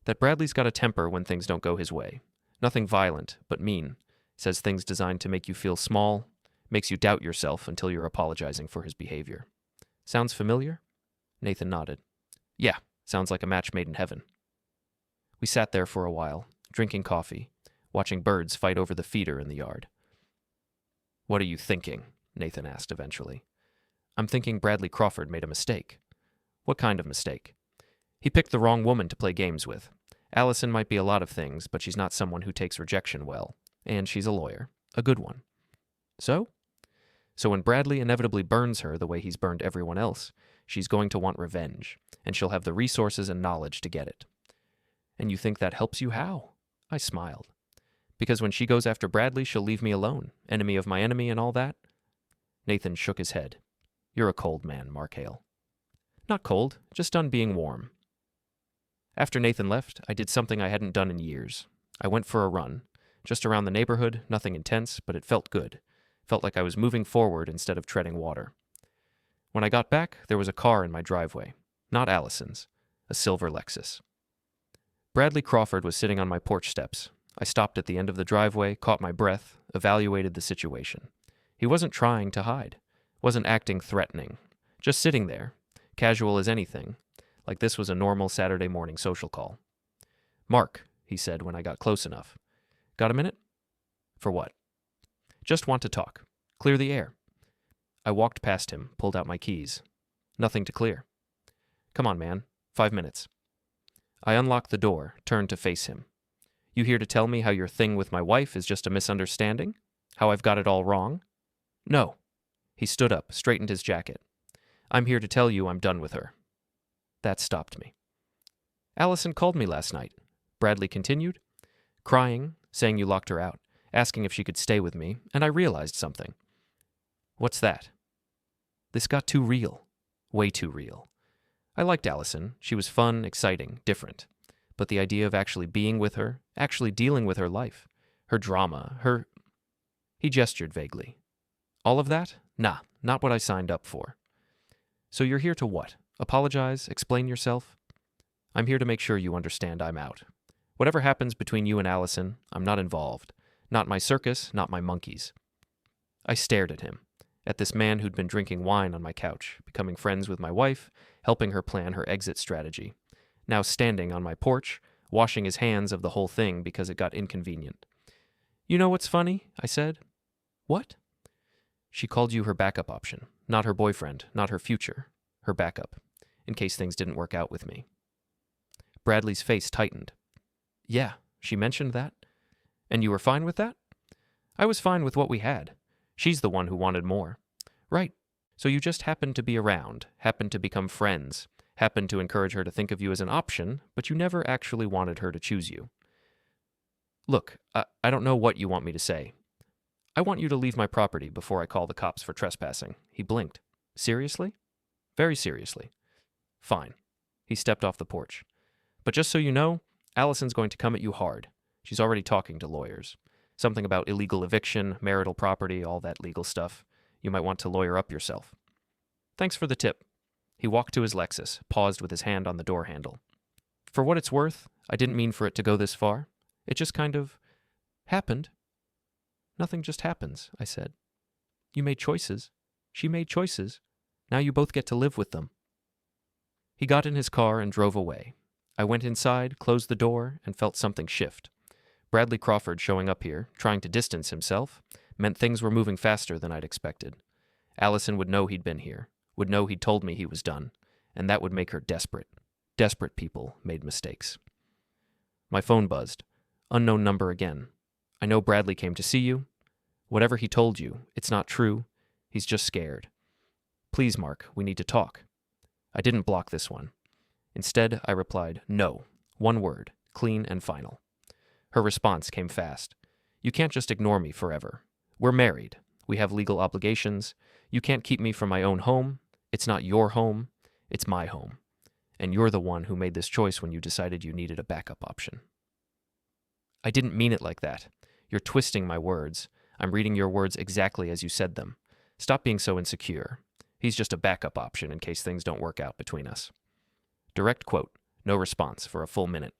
That Bradley's got a temper when things don't go his way. Nothing violent, but mean. Says things designed to make you feel small, makes you doubt yourself until you're apologizing for his behavior. Sounds familiar? Nathan nodded. Yeah, sounds like a match made in heaven. We sat there for a while, drinking coffee, watching birds fight over the feeder in the yard. What are you thinking? Nathan asked eventually. I'm thinking Bradley Crawford made a mistake. What kind of mistake? He picked the wrong woman to play games with. Allison might be a lot of things, but she's not someone who takes rejection well. And she's a lawyer. A good one. So? So when Bradley inevitably burns her the way he's burned everyone else, she's going to want revenge, and she'll have the resources and knowledge to get it. And you think that helps you how? I smiled. Because when she goes after Bradley, she'll leave me alone, enemy of my enemy and all that? Nathan shook his head. You're a cold man, Mark Hale. Not cold, just done being warm. After Nathan left, I did something I hadn't done in years. I went for a run. Just around the neighborhood, nothing intense, but it felt good. Felt like I was moving forward instead of treading water. When I got back, there was a car in my driveway. Not Allison's. A silver Lexus. Bradley Crawford was sitting on my porch steps. I stopped at the end of the driveway, caught my breath, evaluated the situation. He wasn't trying to hide. Wasn't acting threatening. Just sitting there, casual as anything, like this was a normal Saturday morning social call. Mark, he said when I got close enough. Got a minute? For what? Just want to talk. Clear the air. I walked past him, pulled out my keys. Nothing to clear. Come on, man. 5 minutes. I unlocked the door, turned to face him. You here to tell me how your thing with my wife is just a misunderstanding? How I've got it all wrong? No. He stood up, straightened his jacket. I'm here to tell you I'm done with her. That stopped me. Allison called me last night. Bradley continued. Crying, saying you locked her out, asking if she could stay with me, and I realized something. What's that? This got too real. Way too real. I liked Allison. She was fun, exciting, different. But the idea of actually being with her, actually dealing with her life, her drama, her... He gestured vaguely. All of that? Nah, not what I signed up for. So you're here to what? Apologize? Explain yourself? I'm here to make sure you understand I'm out. Whatever happens between you and Allison, I'm not involved. Not my circus, not my monkeys. I stared at him, at this man who'd been drinking wine on my couch, becoming friends with my wife, helping her plan her exit strategy. Now standing on my porch, washing his hands of the whole thing because it got inconvenient. You know what's funny? I said. What? She called you her backup option, not her boyfriend, not her future, her backup, in case things didn't work out with me. Bradley's face tightened. Yeah, she mentioned that. And you were fine with that? I was fine with what we had. She's the one who wanted more. Right. So you just happened to be around, happened to become friends, happened to encourage her to think of you as an option, but you never actually wanted her to choose you. Look, I don't know what you want me to say. I want you to leave my property before I call the cops for trespassing. He blinked. Seriously? Very seriously. Fine. He stepped off the porch. But just so you know, Allison's going to come at you hard. She's already talking to lawyers. Something about illegal eviction, marital property, all that legal stuff. You might want to lawyer up yourself. Thanks for the tip. He walked to his Lexus, paused with his hand on the door handle. For what it's worth, I didn't mean for it to go this far. It just kind of happened. Nothing just happens, I said. You made choices. She made choices. Now you both get to live with them. He got in his car and drove away. I went inside, closed the door, and felt something shift. Bradley Crawford showing up here, trying to distance himself, meant things were moving faster than I'd expected. Allison would know he'd been here, would know he'd told me he was done, and that would make her desperate. Desperate people made mistakes. My phone buzzed. Unknown number again. I know Bradley came to see you. Whatever he told you, it's not true. He's just scared. Please, Mark, we need to talk. I didn't block this one. Instead, I replied, no. One word, clean and final. Her response came fast. You can't just ignore me forever. We're married. We have legal obligations. You can't keep me from my own home. It's not your home. It's my home. And you're the one who made this choice when you decided you needed a backup option. I didn't mean it like that. You're twisting my words. I'm reading your words exactly as you said them. Stop being so insecure. He's just a backup option in case things don't work out between us. Direct quote. No response for a full minute.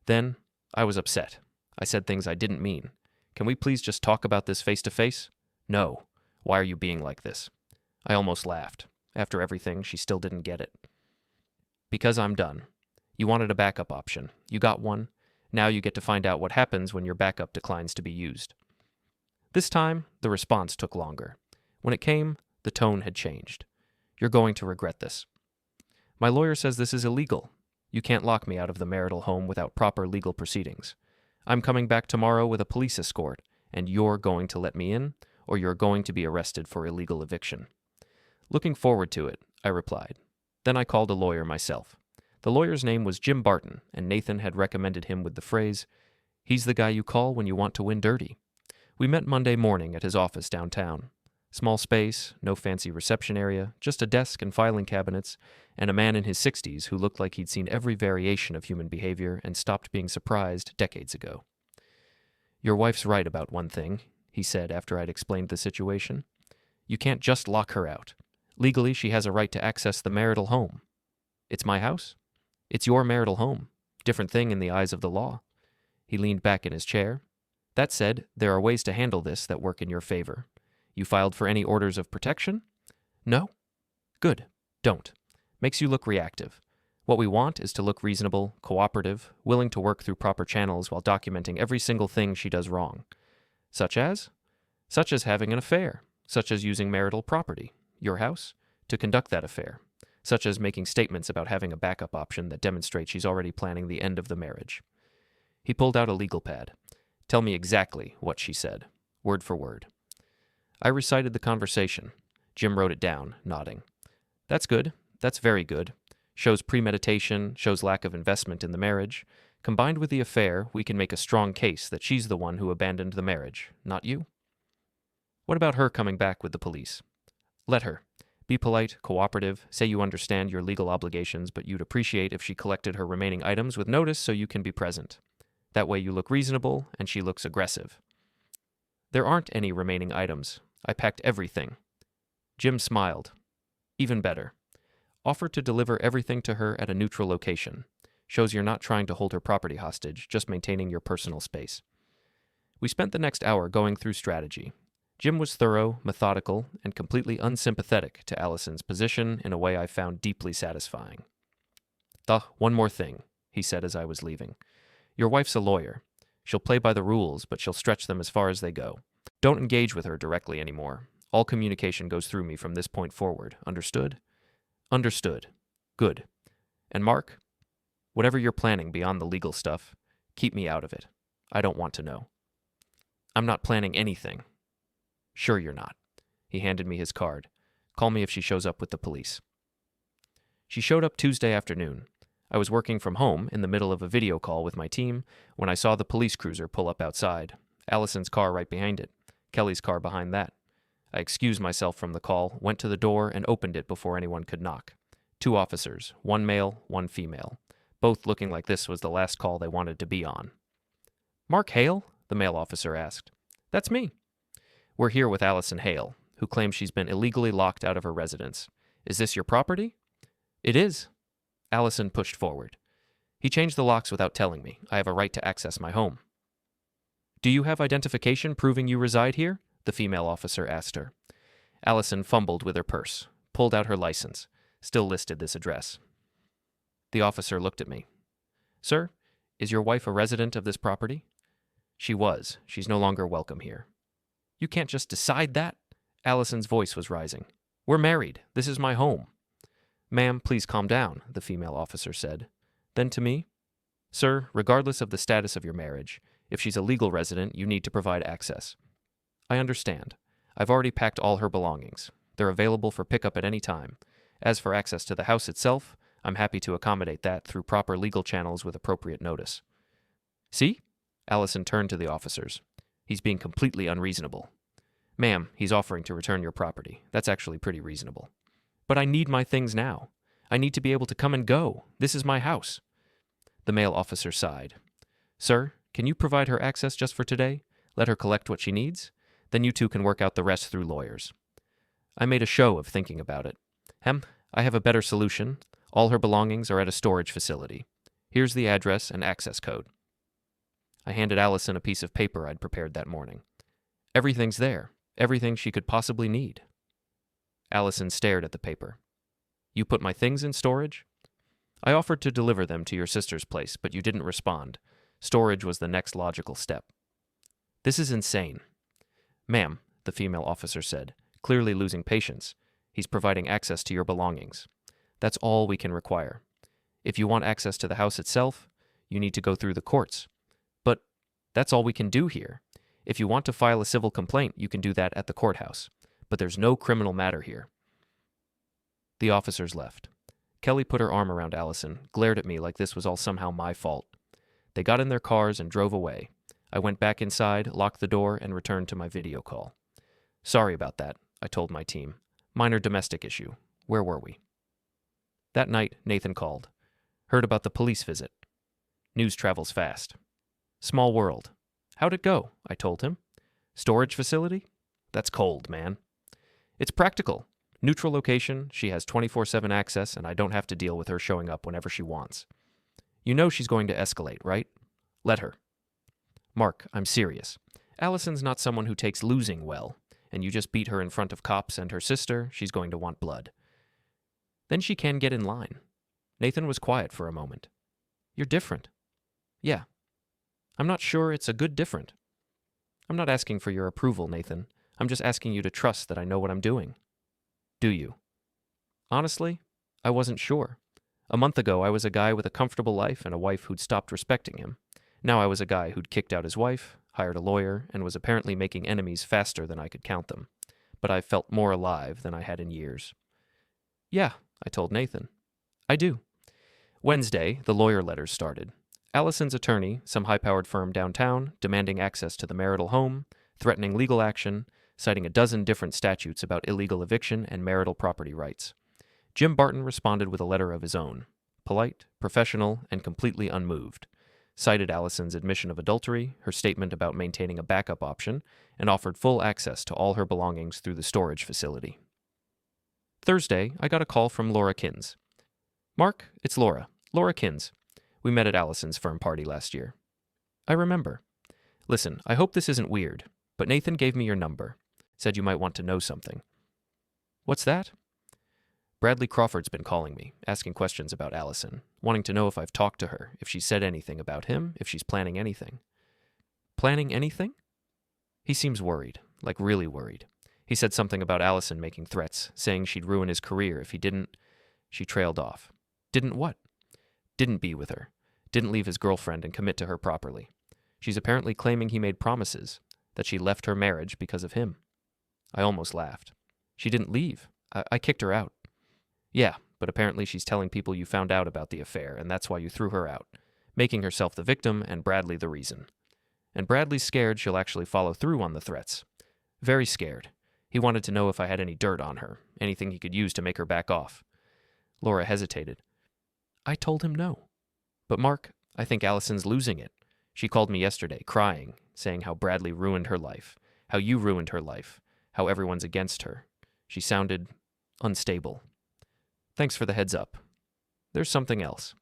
Then, I was upset. I said things I didn't mean. Can we please just talk about this face to face? No. Why are you being like this? I almost laughed. After everything, she still didn't get it. Because I'm done. You wanted a backup option. You got one. Now you get to find out what happens when your backup declines to be used. This time, the response took longer. When it came, the tone had changed. You're going to regret this. My lawyer says this is illegal. You can't lock me out of the marital home without proper legal proceedings. I'm coming back tomorrow with a police escort, and you're going to let me in, or you're going to be arrested for illegal eviction. Looking forward to it, I replied. Then I called a lawyer myself. The lawyer's name was Jim Barton, and Nathan had recommended him with the phrase, "He's the guy you call when you want to win dirty." We met Monday morning at his office downtown. Small space, no fancy reception area, just a desk and filing cabinets, and a man in his 60s who looked like he'd seen every variation of human behavior and stopped being surprised decades ago. "Your wife's right about one thing," he said after I'd explained the situation. "You can't just lock her out. Legally, she has a right to access the marital home. It's my house. It's your marital home. Different thing in the eyes of the law." He leaned back in his chair. "That said, there are ways to handle this that work in your favor. You filed for any orders of protection? No? Good. Don't. Makes you look reactive. What we want is to look reasonable, cooperative, willing to work through proper channels while documenting every single thing she does wrong. Such as? Such as having an affair. Such as using marital property, your house, to conduct that affair. Such as making statements about having a backup option that demonstrates she's already planning the end of the marriage." He pulled out a legal pad. "Tell me exactly what she said, word for word." I recited the conversation. Jim wrote it down, nodding. "That's good. That's very good. Shows premeditation, shows lack of investment in the marriage. Combined with the affair, we can make a strong case that she's the one who abandoned the marriage, not you." "What about her coming back with the police?" "Let her. Be polite, cooperative, say you understand your legal obligations, but you'd appreciate if she collected her remaining items with notice so you can be present. That way you look reasonable, and she looks aggressive." "There aren't any remaining items. I packed everything." Jim smiled. "Even better. Offer to deliver everything to her at a neutral location. Shows you're not trying to hold her property hostage, just maintaining your personal space." We spent the next hour going through strategy. Jim was thorough, methodical, and completely unsympathetic to Allison's position in a way I found deeply satisfying. One more thing," he said as I was leaving. "Your wife's a lawyer. She'll play by the rules, but she'll stretch them as far as they go. Don't engage with her directly anymore. All communication goes through me from this point forward. Understood?" "Understood. Good. And Mark, whatever you're planning beyond the legal stuff, keep me out of it. I don't want to know." "I'm not planning anything." "Sure you're not." He handed me his card. "Call me if she shows up with the police." She showed up Tuesday afternoon. I was working from home in the middle of a video call with my team when I saw the police cruiser pull up outside. Allison's car right behind it. Kelly's car behind that. I excused myself from the call, went to the door, and opened it before anyone could knock. 2 officers, 1 male, 1 female, both looking like this was the last call they wanted to be on. "Mark Hale?" the male officer asked. "That's me." "We're here with Allison Hale, who claims she's been illegally locked out of her residence. Is this your property?" "It is." Allison pushed forward. "He changed the locks without telling me. I have a right to access my home." "Do you have identification proving you reside here?" the female officer asked her. Allison fumbled with her purse, pulled out her license, still listed this address. The officer looked at me. "Sir, is your wife a resident of this property?" "She was. She's no longer welcome here." "You can't just decide that." Allison's voice was rising. "We're married. This is my home." "Ma'am, please calm down," the female officer said. Then to me, "Sir, regardless of the status of your marriage, if she's a legal resident, you need to provide access." "I understand. I've already packed all her belongings. They're available for pickup at any time. As for access to the house itself, I'm happy to accommodate that through proper legal channels with appropriate notice." "See?" Allison turned to the officers. "He's being completely unreasonable." "Ma'am, he's offering to return your property. That's actually pretty reasonable." "But I need my things now. I need to be able to come and go. This is my house." The male officer sighed. "Sir, Can you provide her access just for today? Let her collect what she needs? Then you two can work out the rest through lawyers. I made a show of thinking about it. I have a better solution. All her belongings are at a storage facility. Here's the address and access code. I handed Allison a piece of paper I'd prepared that morning. Everything's there. Everything she could possibly need. Allison stared at the paper. You put my things in storage? I offered to deliver them to your sister's place, but you didn't respond. Storage was the next logical step. This is insane. Ma'am, the female officer said, clearly losing patience. He's providing access to your belongings. That's all we can require. If you want access to the house itself, you need to go through the courts. But that's all we can do here. If you want to file a civil complaint, you can do that at the courthouse. But there's no criminal matter here. The officers left. Kelly put her arm around Allison, glared at me like this was all somehow my fault. They got in their cars and drove away. I went back inside, locked the door, and returned to my video call. Sorry about that, I told my team. Minor domestic issue. Where were we? That night, Nathan called. Heard about the police visit. News travels fast. Small world. How'd it go? I told him. Storage facility? That's cold, man. It's practical. Neutral location, she has 24/7 access, and I don't have to deal with her showing up whenever she wants. You know she's going to escalate, right? Let her. Mark, I'm serious. Allison's not someone who takes losing well, and you just beat her in front of cops and her sister, she's going to want blood. Then she can get in line. Nathan was quiet for a moment. You're different. Yeah. I'm not sure it's a good different. I'm not asking for your approval, Nathan. I'm just asking you to trust that I know what I'm doing. Do you? Honestly, I wasn't sure. A month ago, I was a guy with a comfortable life and a wife who'd stopped respecting him. Now I was a guy who'd kicked out his wife, hired a lawyer, and was apparently making enemies faster than I could count them. But I felt more alive than I had in years. Yeah, I told Nathan. I do. Wednesday, the lawyer letters started. Allison's attorney, some high-powered firm downtown, demanding access to the marital home, threatening legal action, citing a dozen different statutes about illegal eviction and marital property rights. Jim Barton responded with a letter of his own, polite, professional, and completely unmoved. Cited Allison's admission of adultery, her statement about maintaining a backup option, and offered full access to all her belongings through the storage facility. Thursday, I got a call from Laura Kins. Mark, it's Laura. Laura Kins. We met at Allison's firm party last year. I remember. Listen, I hope this isn't weird, but Nathan gave me your number. Said you might want to know something. What's that? Bradley Crawford's been calling me, asking questions about Allison, wanting to know if I've talked to her, if she's said anything about him, if she's planning anything. Planning anything? He seems worried, like really worried. He said something about Allison making threats, saying she'd ruin his career if he didn't. She trailed off. Didn't what? Didn't be with her. Didn't leave his girlfriend and commit to her properly. She's apparently claiming he made promises, that she left her marriage because of him. I almost laughed. She didn't leave. I kicked her out. Yeah, but apparently she's telling people you found out about the affair, and that's why you threw her out, making herself the victim and Bradley the reason. And Bradley's scared she'll actually follow through on the threats. Very scared. He wanted to know if I had any dirt on her, anything he could use to make her back off. Laura hesitated. I told him no. But Mark, I think Allison's losing it. She called me yesterday, crying, saying how Bradley ruined her life, how you ruined her life, how everyone's against her. She sounded unstable. Thanks for the heads up. There's something else.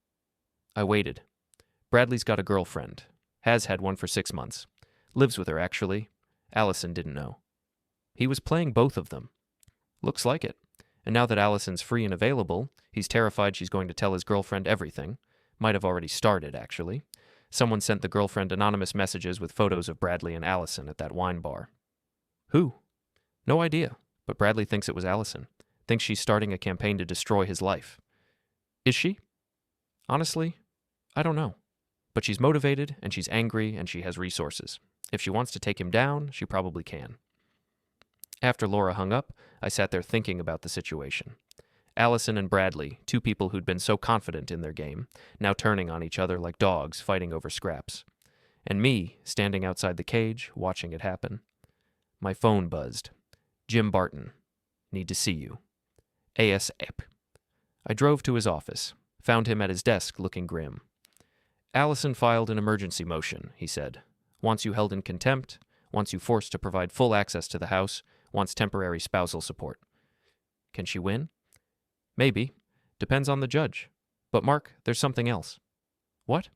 I waited. Bradley's got a girlfriend. Has had one for 6 months. Lives with her, actually. Allison didn't know. He was playing both of them. Looks like it. And now that Allison's free and available, he's terrified she's going to tell his girlfriend everything. Might have already started, actually. Someone sent the girlfriend anonymous messages with photos of Bradley and Allison at that wine bar. Who? No idea, but Bradley thinks it was Allison. Thinks she's starting a campaign to destroy his life. Is she? Honestly, I don't know. But she's motivated, and she's angry, and she has resources. If she wants to take him down, she probably can. After Laura hung up, I sat there thinking about the situation. Allison and Bradley, two people who'd been so confident in their game, now turning on each other like dogs fighting over scraps. And me, standing outside the cage, watching it happen. My phone buzzed. Jim Barton. Need to see you. ASAP. I drove to his office, found him at his desk looking grim. Allison filed an emergency motion, he said. Wants you held in contempt, wants you forced to provide full access to the house, wants temporary spousal support. Can she win? Maybe. Depends on the judge. But Mark, there's something else. What?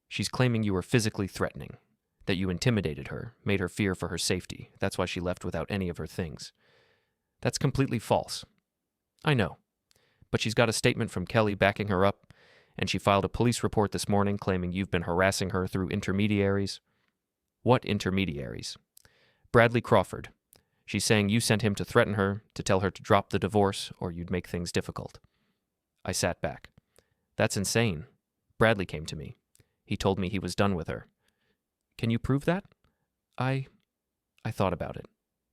She's claiming you were physically threatening, that you intimidated her, made her fear for her safety. That's why she left without any of her things. That's completely false. I know. But she's got a statement from Kelly backing her up, and she filed a police report this morning claiming you've been harassing her through intermediaries. What intermediaries? Bradley Crawford. She's saying you sent him to threaten her, to tell her to drop the divorce, or you'd make things difficult. I sat back. That's insane. Bradley came to me. He told me he was done with her. Can you prove that? I thought about it.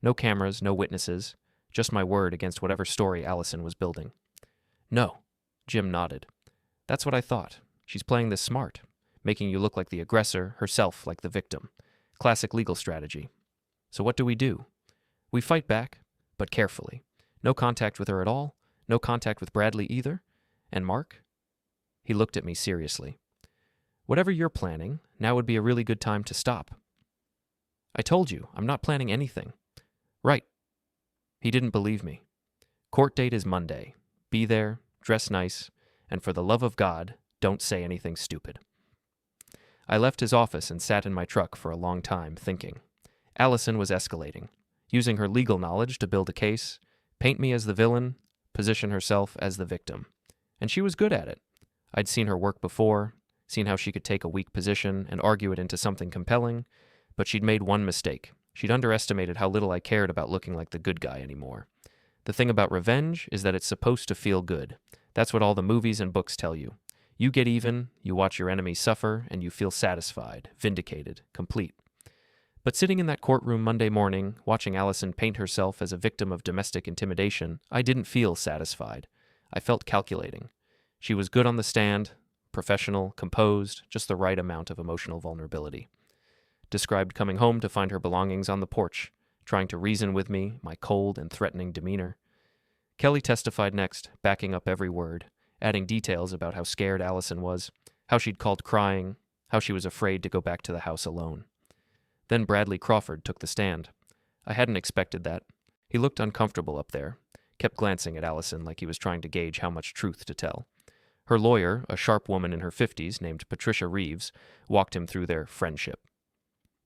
No cameras, no witnesses, just my word against whatever story Allison was building. No. Jim nodded. That's what I thought. She's playing this smart, making you look like the aggressor, herself like the victim. Classic legal strategy. So what do? We fight back, but carefully. No contact with her at all, no contact with Bradley either. And Mark? He looked at me seriously. Whatever you're planning, now would be a really good time to stop. I told you, I'm not planning anything. Right. He didn't believe me. Court date is Monday. Be there, dress nice, and for the love of God, don't say anything stupid. I left his office and sat in my truck for a long time, thinking. Allison was escalating, using her legal knowledge to build a case, paint me as the villain, position herself as the victim. And she was good at it. I'd seen her work before, seen how she could take a weak position and argue it into something compelling, but she'd made one mistake. She'd underestimated how little I cared about looking like the good guy anymore. The thing about revenge is that it's supposed to feel good. That's what all the movies and books tell you. You get even, you watch your enemy suffer, and you feel satisfied, vindicated, complete. But sitting in that courtroom Monday morning, watching Allison paint herself as a victim of domestic intimidation, I didn't feel satisfied. I felt calculating. She was good on the stand, professional, composed, just the right amount of emotional vulnerability. Described coming home to find her belongings on the porch, trying to reason with me, my cold and threatening demeanor. Kelly testified next, backing up every word, adding details about how scared Allison was, how she'd called crying, how she was afraid to go back to the house alone. Then Bradley Crawford took the stand. I hadn't expected that. He looked uncomfortable up there, kept glancing at Allison like he was trying to gauge how much truth to tell. Her lawyer, a sharp woman in her 50s named Patricia Reeves, walked him through their friendship.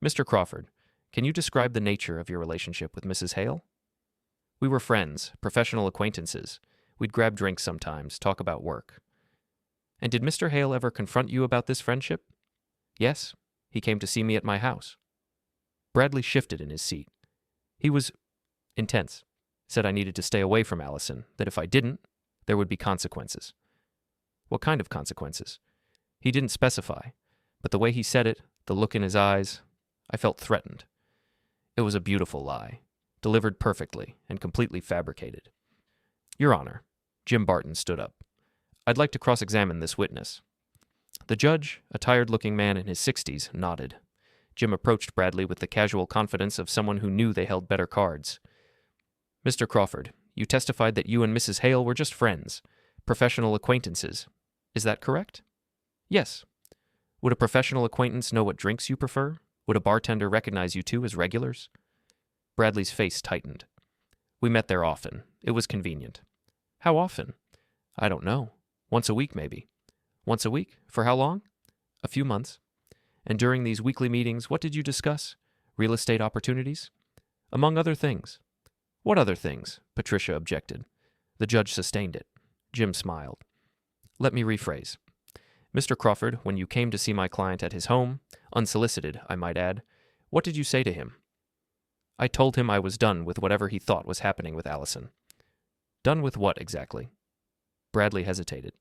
Mr. Crawford, can you describe the nature of your relationship with Mrs. Hale? We were friends, professional acquaintances. We'd grab drinks sometimes, talk about work. And did Mr. Hale ever confront you about this friendship? Yes. He came to see me at my house. Bradley shifted in his seat. He was intense. Said I needed to stay away from Allison, that if I didn't, there would be consequences. What kind of consequences? He didn't specify, but the way he said it, the look in his eyes, I felt threatened. It was a beautiful lie, delivered perfectly and completely fabricated. Your Honor, Jim Barton stood up. I'd like to cross-examine this witness. The judge, a tired-looking man in his 60s, nodded. Jim approached Bradley with the casual confidence of someone who knew they held better cards. Mr. Crawford, you testified that you and Mrs. Hale were just friends, professional acquaintances. Is that correct? Yes. Would a professional acquaintance know what drinks you prefer? Would a bartender recognize you two as regulars? Bradley's face tightened. We met there often. It was convenient. How often? I don't know. Once a week, maybe. Once a week? For how long? A few months. And during these weekly meetings, what did you discuss? Real estate opportunities? Among other things. What other things? Patricia objected. The judge sustained it. Jim smiled. Let me rephrase. Mr. Crawford, when you came to see my client at his home, unsolicited, I might add, what did you say to him? I told him I was done with whatever he thought was happening with Allison. Done with what exactly? Bradley hesitated.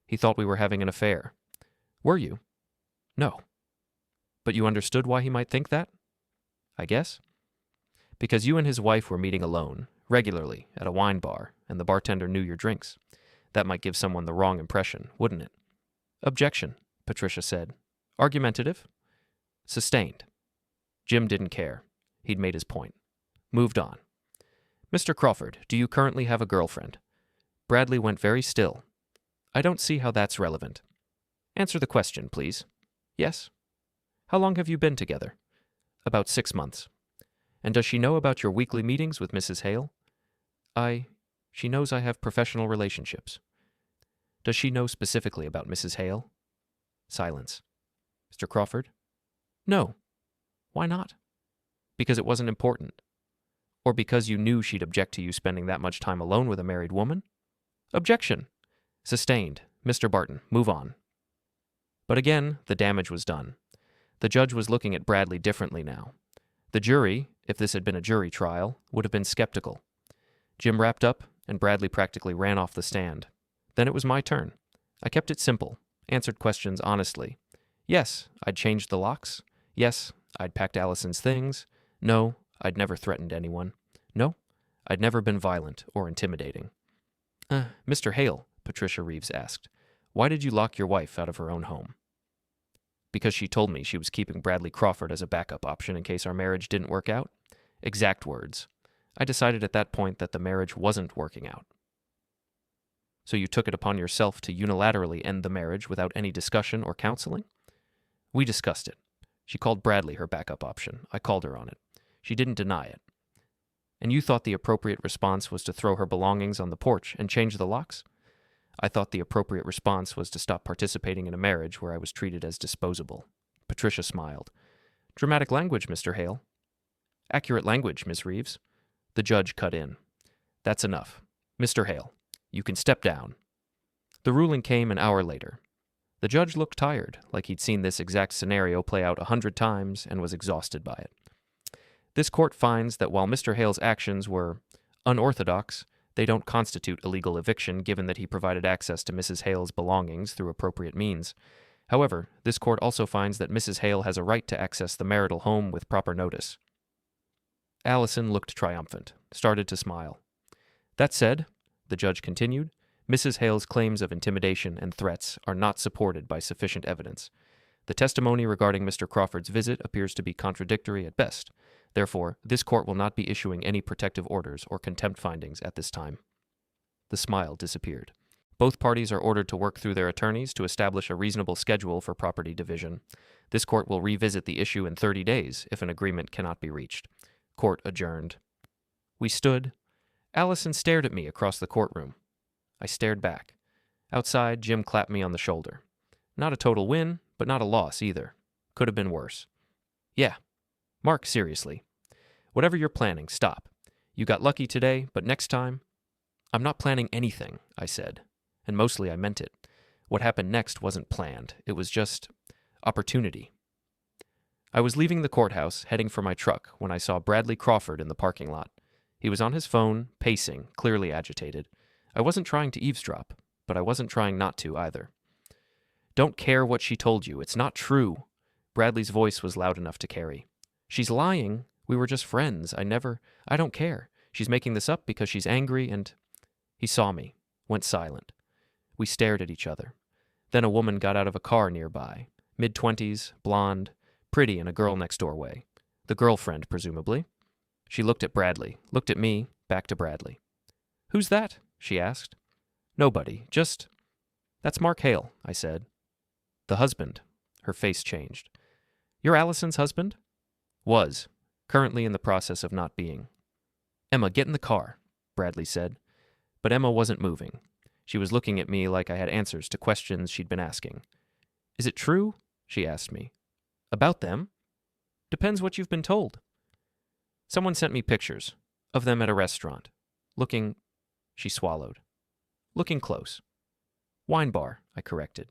He thought we were having an affair. Were you? No. But you understood why he might think that? I guess. Because you and his wife were meeting alone, regularly, at a wine bar, and the bartender knew your drinks. That might give someone the wrong impression, wouldn't it? Objection, Patricia said. Argumentative? Sustained. Jim didn't care. He'd made his point. Moved on. Mr. Crawford, do you currently have a girlfriend? Bradley went very still. I don't see how that's relevant. Answer the question, please. Yes. How long have you been together? About 6 months. And does she know about your weekly meetings with Mrs. Hale? She knows I have professional relationships. Does she know specifically about Mrs. Hale? Silence. Mr. Crawford? No. Why not? Because it wasn't important. Or because you knew she'd object to you spending that much time alone with a married woman? Objection. Sustained. Mr. Barton, move on. But again, the damage was done. The judge was looking at Bradley differently now. The jury, if this had been a jury trial, would have been skeptical. Jim wrapped up, and Bradley practically ran off the stand. Then it was my turn. I kept it simple, answered questions honestly. Yes, I'd changed the locks. Yes, I'd packed Allison's things. No, I'd never threatened anyone. No, I'd never been violent or intimidating. Mr. Hale, Patricia Reeves asked, why did you lock your wife out of her own home? Because she told me she was keeping Bradley Crawford as a backup option in case our marriage didn't work out. Exact words. I decided at that point that the marriage wasn't working out. So you took it upon yourself to unilaterally end the marriage without any discussion or counseling? We discussed it. She called Bradley her backup option. I called her on it. She didn't deny it. And you thought the appropriate response was to throw her belongings on the porch and change the locks? I thought the appropriate response was to stop participating in a marriage where I was treated as disposable. Patricia smiled. Dramatic language, Mr. Hale. Accurate language, Miss Reeves. The judge cut in. That's enough. Mr. Hale, you can step down. The ruling came an hour later. The judge looked tired, like he'd seen this exact scenario play out 100 times and was exhausted by it. This court finds that while Mr. Hale's actions were unorthodox, they don't constitute illegal eviction given that he provided access to Mrs. Hale's belongings through appropriate means. However, this court also finds that Mrs. Hale has a right to access the marital home with proper notice. Allison looked triumphant, started to smile. That said, the judge continued, Mrs. Hale's claims of intimidation and threats are not supported by sufficient evidence. The testimony regarding Mr. Crawford's visit appears to be contradictory at best. Therefore, this court will not be issuing any protective orders or contempt findings at this time. The smile disappeared. Both parties are ordered to work through their attorneys to establish a reasonable schedule for property division. This court will revisit the issue in 30 days if an agreement cannot be reached. Court adjourned. We stood. Allison stared at me across the courtroom. I stared back. Outside, Jim clapped me on the shoulder. Not a total win, but not a loss either. Could have been worse. Yeah. Mark, seriously. Whatever you're planning, stop. You got lucky today, but next time... I'm not planning anything, I said. And mostly I meant it. What happened next wasn't planned. It was just opportunity. I was leaving the courthouse, heading for my truck, when I saw Bradley Crawford in the parking lot. He was on his phone, pacing, clearly agitated. I wasn't trying to eavesdrop, but I wasn't trying not to either. Don't care what she told you. It's not true. Bradley's voice was loud enough to carry. She's lying. We were just friends. I don't care. She's making this up because she's angry and... He saw me, went silent. We stared at each other. Then a woman got out of a car nearby. Mid-20s, blonde, pretty in a girl next door way. The girlfriend, presumably. She looked at Bradley, looked at me, back to Bradley. Who's that? She asked. Nobody, just... That's Mark Hale, I said. The husband. Her face changed. You're Allison's husband? Was. Currently in the process of not being. Emma, get in the car, Bradley said. But Emma wasn't moving. She was looking at me like I had answers to questions she'd been asking. Is it true? She asked me. About them? Depends what you've been told. Someone sent me pictures of them at a restaurant. Looking... She swallowed. Looking close. Wine bar, I corrected.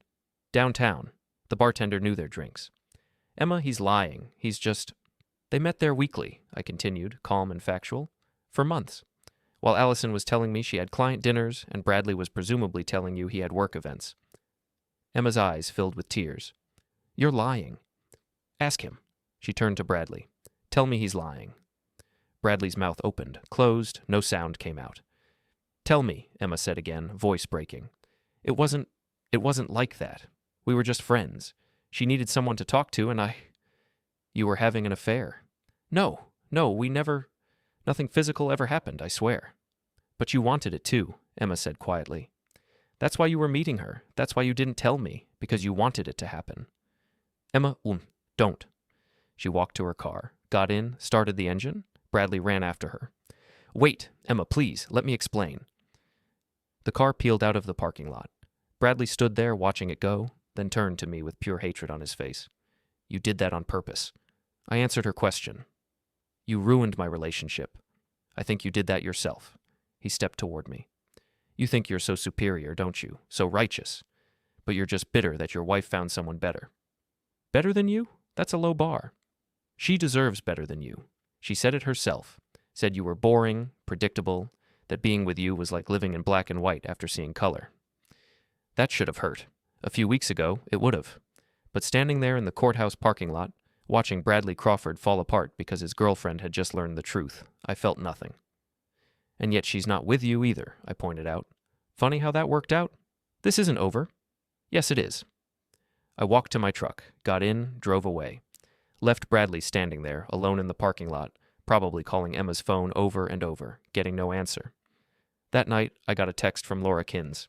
Downtown. The bartender knew their drinks. Emma, he's lying. He's just... They met there weekly, I continued, calm and factual. For months. While Allison was telling me she had client dinners, and Bradley was presumably telling you he had work events. Emma's eyes filled with tears. You're lying. Ask him. She turned to Bradley. Tell me he's lying. Bradley's mouth opened, closed, no sound came out. Tell me, Emma said again, voice breaking. It wasn't like that. We were just friends. She needed someone to talk to, and I... You were having an affair. No, we never... Nothing physical ever happened, I swear. But you wanted it too, Emma said quietly. That's why you were meeting her. That's why you didn't tell me. Because you wanted it to happen. Emma, don't. She walked to her car, got in, started the engine. Bradley ran after her. Wait, Emma, please, let me explain. The car peeled out of the parking lot. Bradley stood there watching it go, then turned to me with pure hatred on his face. You did that on purpose. I answered her question. You ruined my relationship. I think you did that yourself. He stepped toward me. You think you're so superior, don't you? So righteous. But you're just bitter that your wife found someone better. Better than you? That's a low bar. She deserves better than you. She said it herself. Said you were boring, predictable, that being with you was like living in black and white after seeing color. That should have hurt. A few weeks ago, it would have. But standing there in the courthouse parking lot, watching Bradley Crawford fall apart because his girlfriend had just learned the truth, I felt nothing. And yet she's not with you either, I pointed out. Funny how that worked out? This isn't over. Yes, it is. I walked to my truck, got in, drove away. Left Bradley standing there, alone in the parking lot, probably calling Emma's phone over and over, getting no answer. That night, I got a text from Laura Kins.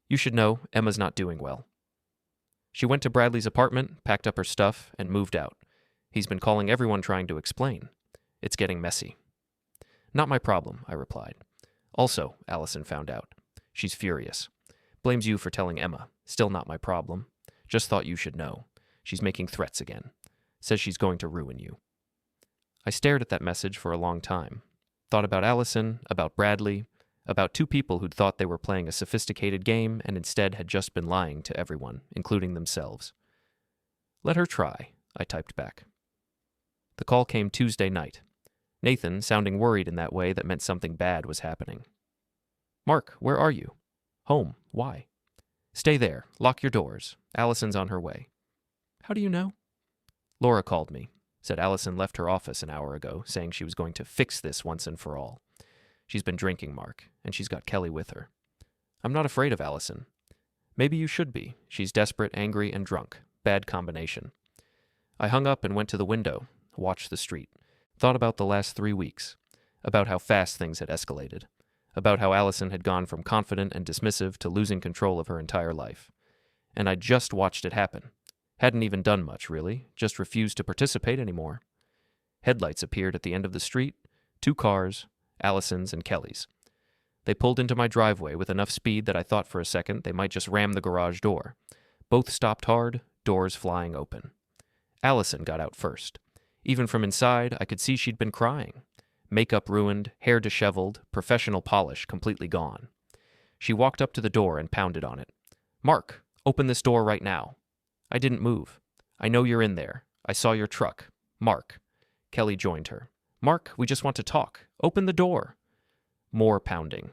You should know, Emma's not doing well. She went to Bradley's apartment, packed up her stuff, and moved out. He's been calling everyone trying to explain. It's getting messy. Not my problem, I replied. Also, Allison found out. She's furious. Blames you for telling Emma. Still not my problem. Just thought you should know. She's making threats again. Says she's going to ruin you. I stared at that message for a long time. Thought about Allison, about Bradley, about two people who'd thought they were playing a sophisticated game and instead had just been lying to everyone, including themselves. Let her try, I typed back. The call came Tuesday night. Nathan, sounding worried in that way that meant something bad was happening. Mark, where are you? Home. Why? Stay there. Lock your doors. Allison's on her way. How do you know? Laura called me. Said Allison left her office an hour ago, saying she was going to fix this once and for all. She's been drinking, Mark, and she's got Kelly with her. I'm not afraid of Allison. Maybe you should be. She's desperate, angry, and drunk. Bad combination. I hung up and went to the window, watched the street, thought about the last 3 weeks, about how fast things had escalated, about how Allison had gone from confident and dismissive to losing control of her entire life. And I just watched it happen. Hadn't even done much, really, just refused to participate anymore. Headlights appeared at the end of the street, 2 cars, Allison's and Kelly's. They pulled into my driveway with enough speed that I thought for a second they might just ram the garage door. Both stopped hard, doors flying open. Allison got out first. Even from inside, I could see she'd been crying. Makeup ruined, hair disheveled, professional polish completely gone. She walked up to the door and pounded on it. Mark, open this door right now. I didn't move. I know you're in there. I saw your truck. Mark. Kelly joined her. Mark, we just want to talk. Open the door. More pounding.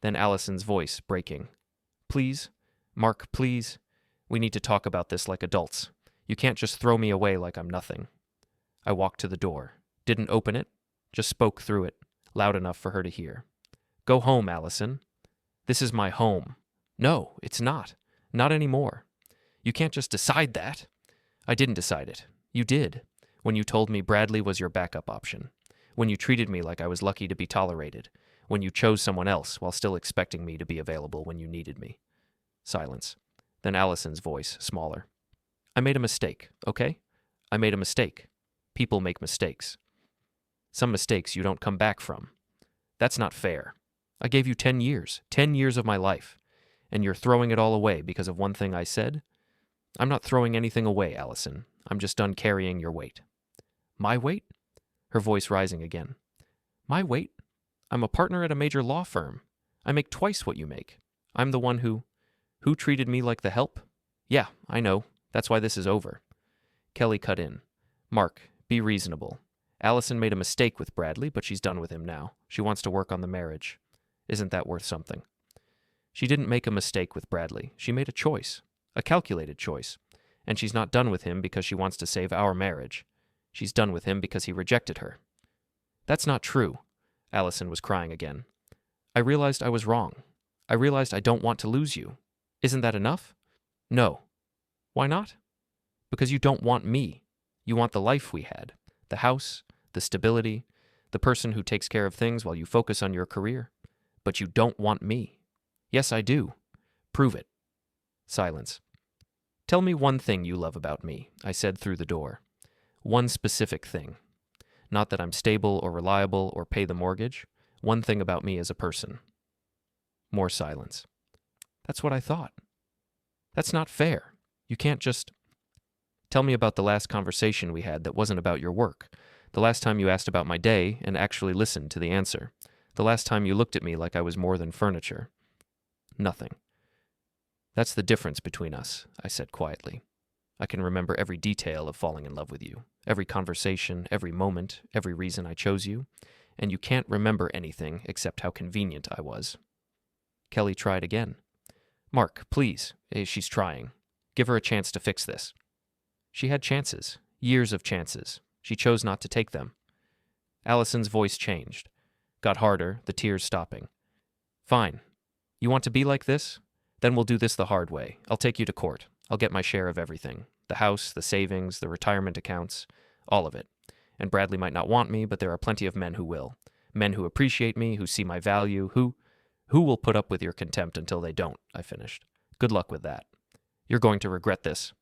Then Allison's voice breaking. Please? Mark, please? We need to talk about this like adults. You can't just throw me away like I'm nothing. I walked to the door. Didn't open it. Just spoke through it, loud enough for her to hear. Go home, Allison. This is my home. No, it's not. Not anymore. You can't just decide that. I didn't decide it. You did. When you told me Bradley was your backup option. When you treated me like I was lucky to be tolerated. When you chose someone else while still expecting me to be available when you needed me. Silence. Then Allison's voice, smaller. I made a mistake, okay? I made a mistake. People make mistakes. Some mistakes you don't come back from. That's not fair. I gave you 10 years. 10 years of my life. And you're throwing it all away because of one thing I said? I'm not throwing anything away, Allison. I'm just done carrying your weight. My weight? Her voice rising again. My weight? I'm a partner at a major law firm. I make twice what you make. I'm the one who treated me like the help? Yeah, I know. That's why this is over. Kelly cut in. Mark, be reasonable. Allison made a mistake with Bradley, but she's done with him now. She wants to work on the marriage. Isn't that worth something? She didn't make a mistake with Bradley. She made a choice. A calculated choice. And she's not done with him because she wants to save our marriage. She's done with him because he rejected her. That's not true. Allison was crying again. I realized I was wrong. I realized I don't want to lose you. Isn't that enough? No. Why not? Because you don't want me. You want the life we had. The house, the stability, the person who takes care of things while you focus on your career. But you don't want me. Yes, I do. Prove it. Silence. Tell me one thing you love about me, I said through the door. One specific thing. Not that I'm stable or reliable or pay the mortgage. One thing about me as a person. More silence. That's what I thought. That's not fair. You can't just... Tell me about the last conversation we had that wasn't about your work. The last time you asked about my day and actually listened to the answer. The last time you looked at me like I was more than furniture. Nothing. That's the difference between us, I said quietly. I can remember every detail of falling in love with you, every conversation, every moment, every reason I chose you, and you can't remember anything except how convenient I was. Kelly tried again. Mark, please, she's trying. Give her a chance to fix this. She had chances, years of chances. She chose not to take them. Allison's voice changed, got harder, the tears stopping. Fine. You want to be like this? Then we'll do this the hard way. I'll take you to court. I'll get my share of everything. The house, the savings, the retirement accounts, all of it. And Bradley might not want me, but there are plenty of men who will. Men who appreciate me, who see my value, who will put up with your contempt until they don't, I finished. Good luck with that. You're going to regret this.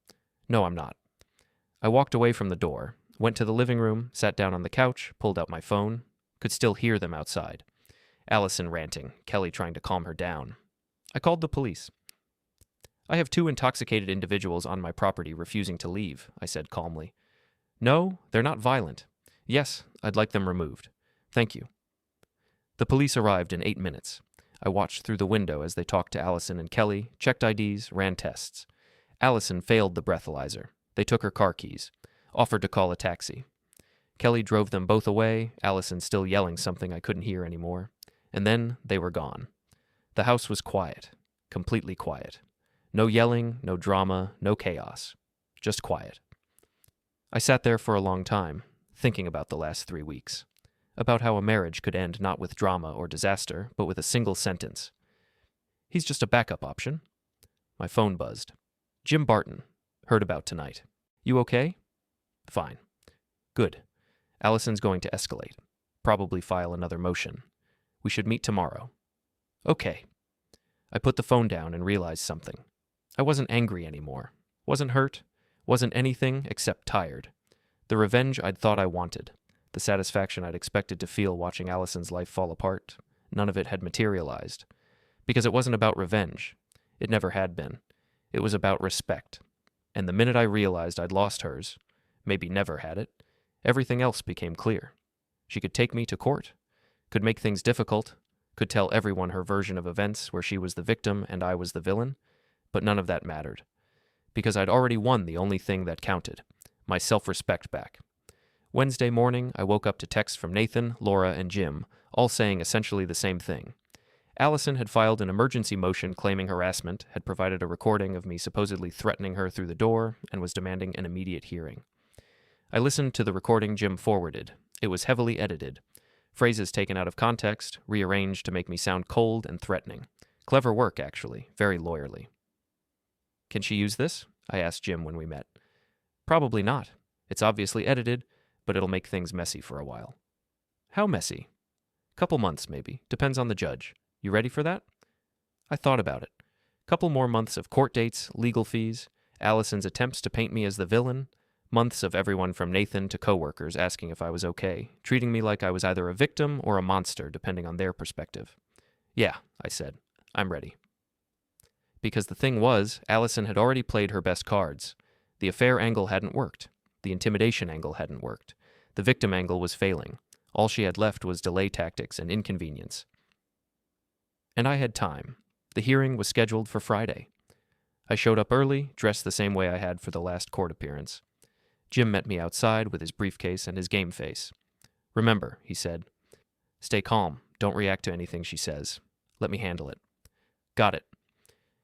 No, I'm not. I walked away from the door, went to the living room, sat down on the couch, pulled out my phone. Could still hear them outside. Allison ranting, Kelly trying to calm her down. I called the police. I have 2 intoxicated individuals on my property refusing to leave, I said calmly. No, they're not violent. Yes, I'd like them removed. Thank you. The police arrived in 8 minutes. I watched through the window as they talked to Allison and Kelly, checked IDs, ran tests. Allison failed the breathalyzer. They took her car keys, offered to call a taxi. Kelly drove them both away, Allison still yelling something I couldn't hear anymore. And then they were gone. The house was quiet, completely quiet. No yelling, no drama, no chaos. Just quiet. I sat there for a long time, thinking about the last 3 weeks. About how a marriage could end not with drama or disaster, but with a single sentence. He's just a backup option. My phone buzzed. Jim Barton. Heard about tonight. You okay? Fine. Good. Allison's going to escalate. Probably file another motion. We should meet tomorrow. Okay. I put the phone down and realized something. I wasn't angry anymore. Wasn't hurt. Wasn't anything except tired. The revenge I'd thought I wanted. The satisfaction I'd expected to feel watching Allison's life fall apart. None of it had materialized. Because it wasn't about revenge. It never had been. It was about respect. And the minute I realized I'd lost hers, maybe never had it, everything else became clear. She could take me to court. Could make things difficult. Could tell everyone her version of events where she was the victim and I was the villain. But none of that mattered. Because I'd already won the only thing that counted. My self-respect back. Wednesday morning, I woke up to texts from Nathan, Laura, and Jim, all saying essentially the same thing. Allison had filed an emergency motion claiming harassment, had provided a recording of me supposedly threatening her through the door, and was demanding an immediate hearing. I listened to the recording Jim forwarded. It was heavily edited. Phrases taken out of context, rearranged to make me sound cold and threatening. Clever work, actually, very lawyerly. Can she use this? I asked Jim when we met. Probably not. It's obviously edited, but it'll make things messy for a while. How messy? Couple months, maybe. Depends on the judge. You ready for that? I thought about it. Couple more months of court dates, legal fees, Allison's attempts to paint me as the villain, months of everyone from Nathan to coworkers asking if I was okay, treating me like I was either a victim or a monster, depending on their perspective. Yeah, I said. I'm ready. Because the thing was, Allison had already played her best cards. The affair angle hadn't worked. The intimidation angle hadn't worked. The victim angle was failing. All she had left was delay tactics and inconvenience. And I had time. The hearing was scheduled for Friday. I showed up early, dressed the same way I had for the last court appearance. Jim met me outside with his briefcase and his game face. Remember, he said. Stay calm. Don't react to anything she says. Let me handle it. Got it.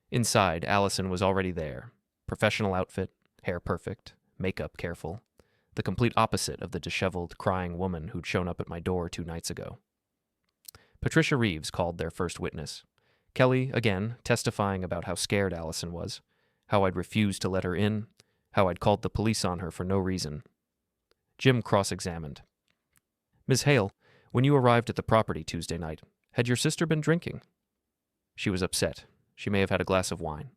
Inside, Allison was already there. Professional outfit, hair perfect, makeup careful. The complete opposite of the disheveled, crying woman who'd shown up at my door 2 nights ago. Patricia Reeves called their first witness. Kelly, again, testifying about how scared Allison was, how I'd refused to let her in, how I'd called the police on her for no reason. Jim cross-examined. Ms. Hale, when you arrived at the property Tuesday night, had your sister been drinking? She was upset. She may have had a glass of wine.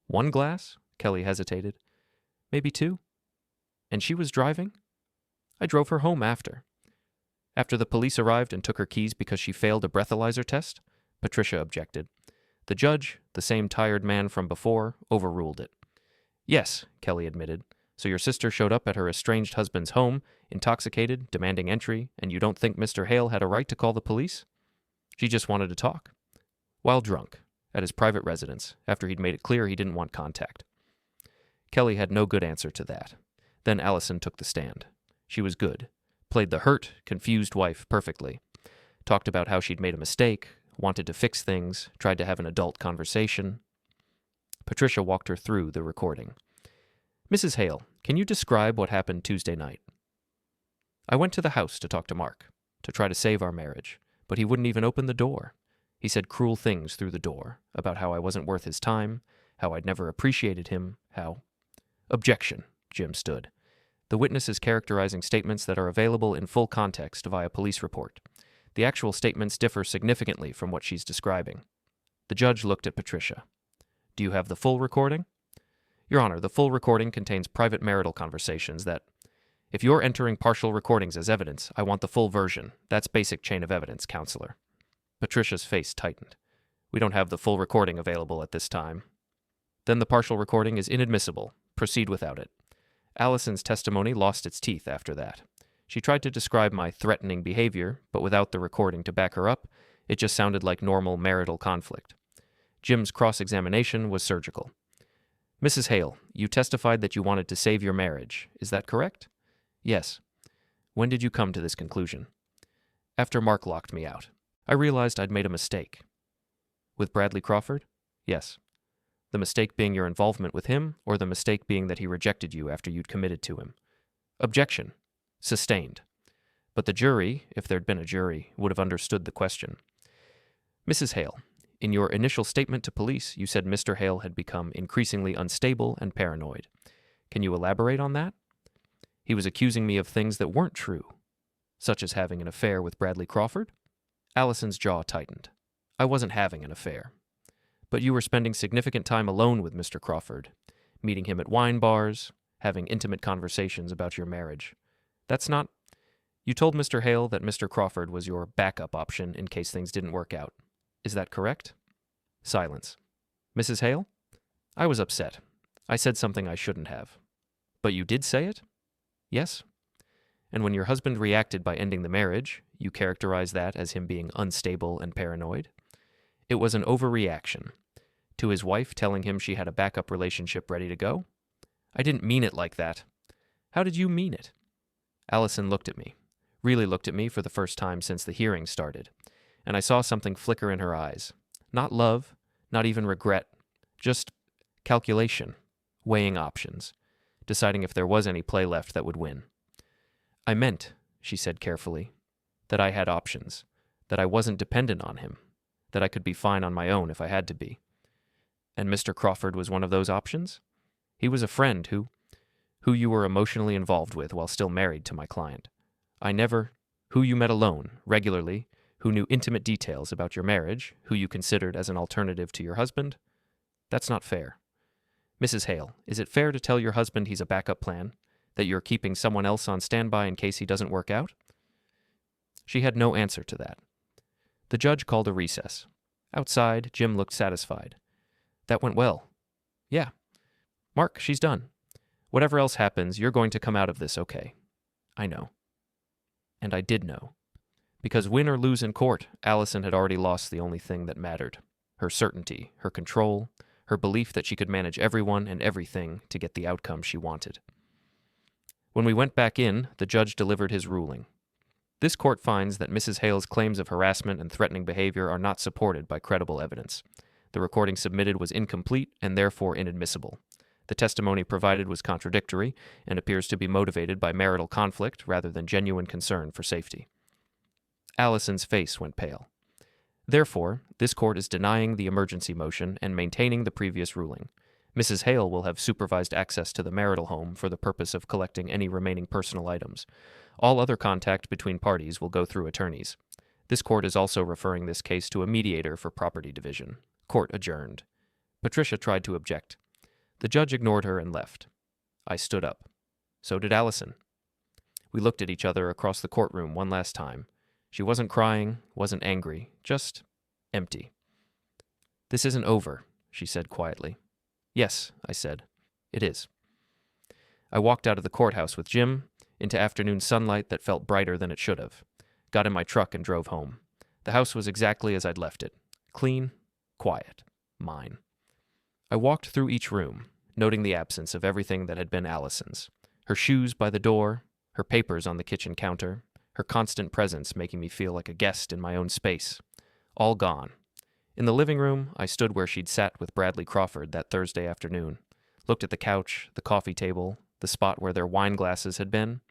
1 glass? Kelly hesitated. Maybe 2? And she was driving? I drove her home after. After the police arrived and took her keys because she failed a breathalyzer test? Patricia objected. The judge, the same tired man from before, overruled it. Yes, Kelly admitted. So your sister showed up at her estranged husband's home, intoxicated, demanding entry, and you don't think Mr. Hale had a right to call the police? She just wanted to talk. While drunk, at his private residence, after he'd made it clear he didn't want contact. Kelly had no good answer to that. Then Allison took the stand. She was good. Played the hurt, confused wife perfectly. Talked about how she'd made a mistake, wanted to fix things, tried to have an adult conversation. Patricia walked her through the recording. Mrs. Hale, can you describe what happened Tuesday night? I went to the house to talk to Mark, to try to save our marriage, but he wouldn't even open the door. He said cruel things through the door, about how I wasn't worth his time, how I'd never appreciated him, how... Objection, Jim stood. The witness is characterizing statements that are available in full context via police report. The actual statements differ significantly from what she's describing. The judge looked at Patricia. Do you have the full recording? Your Honor, the full recording contains private marital conversations that... If you're entering partial recordings as evidence, I want the full version. That's basic chain of evidence, Counselor. Patricia's face tightened. We don't have the full recording available at this time. Then the partial recording is inadmissible. Proceed without it. Allison's testimony lost its teeth after that. She tried to describe my threatening behavior, but without the recording to back her up, it just sounded like normal marital conflict. Jim's cross-examination was surgical. Mrs. Hale, you testified that you wanted to save your marriage. Is that correct? Yes. When did you come to this conclusion? After Mark locked me out. I realized I'd made a mistake. With Bradley Crawford? Yes. The mistake being your involvement with him, or the mistake being that he rejected you after you'd committed to him? Objection. Sustained. But the jury, if there'd been a jury, would have understood the question. Mrs. Hale, in your initial statement to police, you said Mr. Hale had become increasingly unstable and paranoid. Can you elaborate on that? He was accusing me of things that weren't true, such as having an affair with Bradley Crawford? Allison's jaw tightened. I wasn't having an affair. But you were spending significant time alone with Mr. Crawford, meeting him at wine bars, having intimate conversations about your marriage. That's not... You told Mr. Hale that Mr. Crawford was your backup option in case things didn't work out. Is that correct? Silence. Mrs. Hale? I was upset. I said something I shouldn't have. But you did say it? Yes. And when your husband reacted by ending the marriage, you characterized that as him being unstable and paranoid? It was an overreaction. To his wife telling him she had a backup relationship ready to go? I didn't mean it like that. How did you mean it? Allison looked at me. Really looked at me for the first time since the hearing started. And I saw something flicker in her eyes. Not love, not even regret. Just calculation. Weighing options. Deciding if there was any play left that would win. I meant, she said carefully, that I had options. That I wasn't dependent on him. That I could be fine on my own if I had to be. And Mr. Crawford was one of those options? He was a friend who you were emotionally involved with while still married to my client. Who you met alone, regularly, who knew intimate details about your marriage, who you considered as an alternative to your husband? That's not fair. Mrs. Hale, is it fair to tell your husband he's a backup plan? That you're keeping someone else on standby in case he doesn't work out? She had no answer to that. The judge called a recess. Outside, Jim looked satisfied. That went well. Yeah. Mark, she's done. Whatever else happens, you're going to come out of this okay. I know. And I did know. Because win or lose in court, Allison had already lost the only thing that mattered. Her certainty, her control, her belief that she could manage everyone and everything to get the outcome she wanted. When we went back in, the judge delivered his ruling. This court finds that Mrs. Hale's claims of harassment and threatening behavior are not supported by credible evidence. The recording submitted was incomplete and therefore inadmissible. The testimony provided was contradictory and appears to be motivated by marital conflict rather than genuine concern for safety. Allison's face went pale. Therefore, this court is denying the emergency motion and maintaining the previous ruling. Mrs. Hale will have supervised access to the marital home for the purpose of collecting any remaining personal items. All other contact between parties will go through attorneys. This court is also referring this case to a mediator for property division. Court adjourned. Patricia tried to object. The judge ignored her and left. I stood up. So did Allison. We looked at each other across the courtroom one last time. She wasn't crying, wasn't angry, just empty. "This isn't over," she said quietly. "Yes," I said. "It is." I walked out of the courthouse with Jim into afternoon sunlight that felt brighter than it should have. Got in my truck and drove home. The house was exactly as I'd left it. Clean, quiet, mine. I walked through each room, noting the absence of everything that had been Allison's. Her shoes by the door, her papers on the kitchen counter, her constant presence making me feel like a guest in my own space. All gone. In the living room, I stood where she'd sat with Bradley Crawford that Thursday afternoon, looked at the couch, the coffee table, the spot where their wine glasses had been,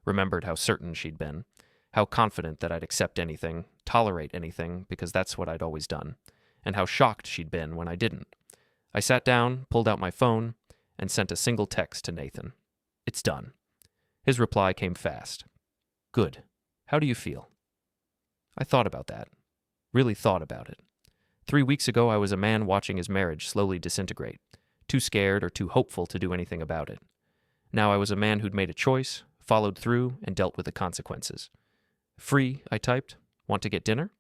remembered how certain she'd been, how confident that I'd accept anything, tolerate anything, because that's what I'd always done, and how shocked she'd been when I didn't. I sat down, pulled out my phone, and sent a single text to Nathan. "It's done." His reply came fast. "Good. How do you feel?" I thought about that. Really thought about it. 3 weeks ago, I was a man watching his marriage slowly disintegrate, too scared or too hopeful to do anything about it. Now I was a man who'd made a choice, followed through, and dealt with the consequences. "Free," I typed. "Want to get dinner?"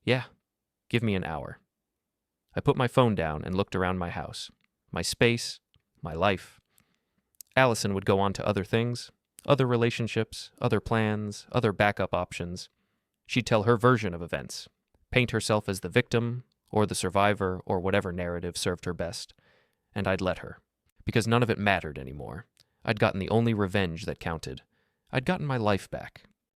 "Yeah. Give me an hour." I put my phone down and looked around my house, my space, my life. Allison would go on to other things, other relationships, other plans, other backup options. She'd tell her version of events, paint herself as the victim, or the survivor, or whatever narrative served her best. And I'd let her. Because none of it mattered anymore. I'd gotten the only revenge that counted. I'd gotten my life back.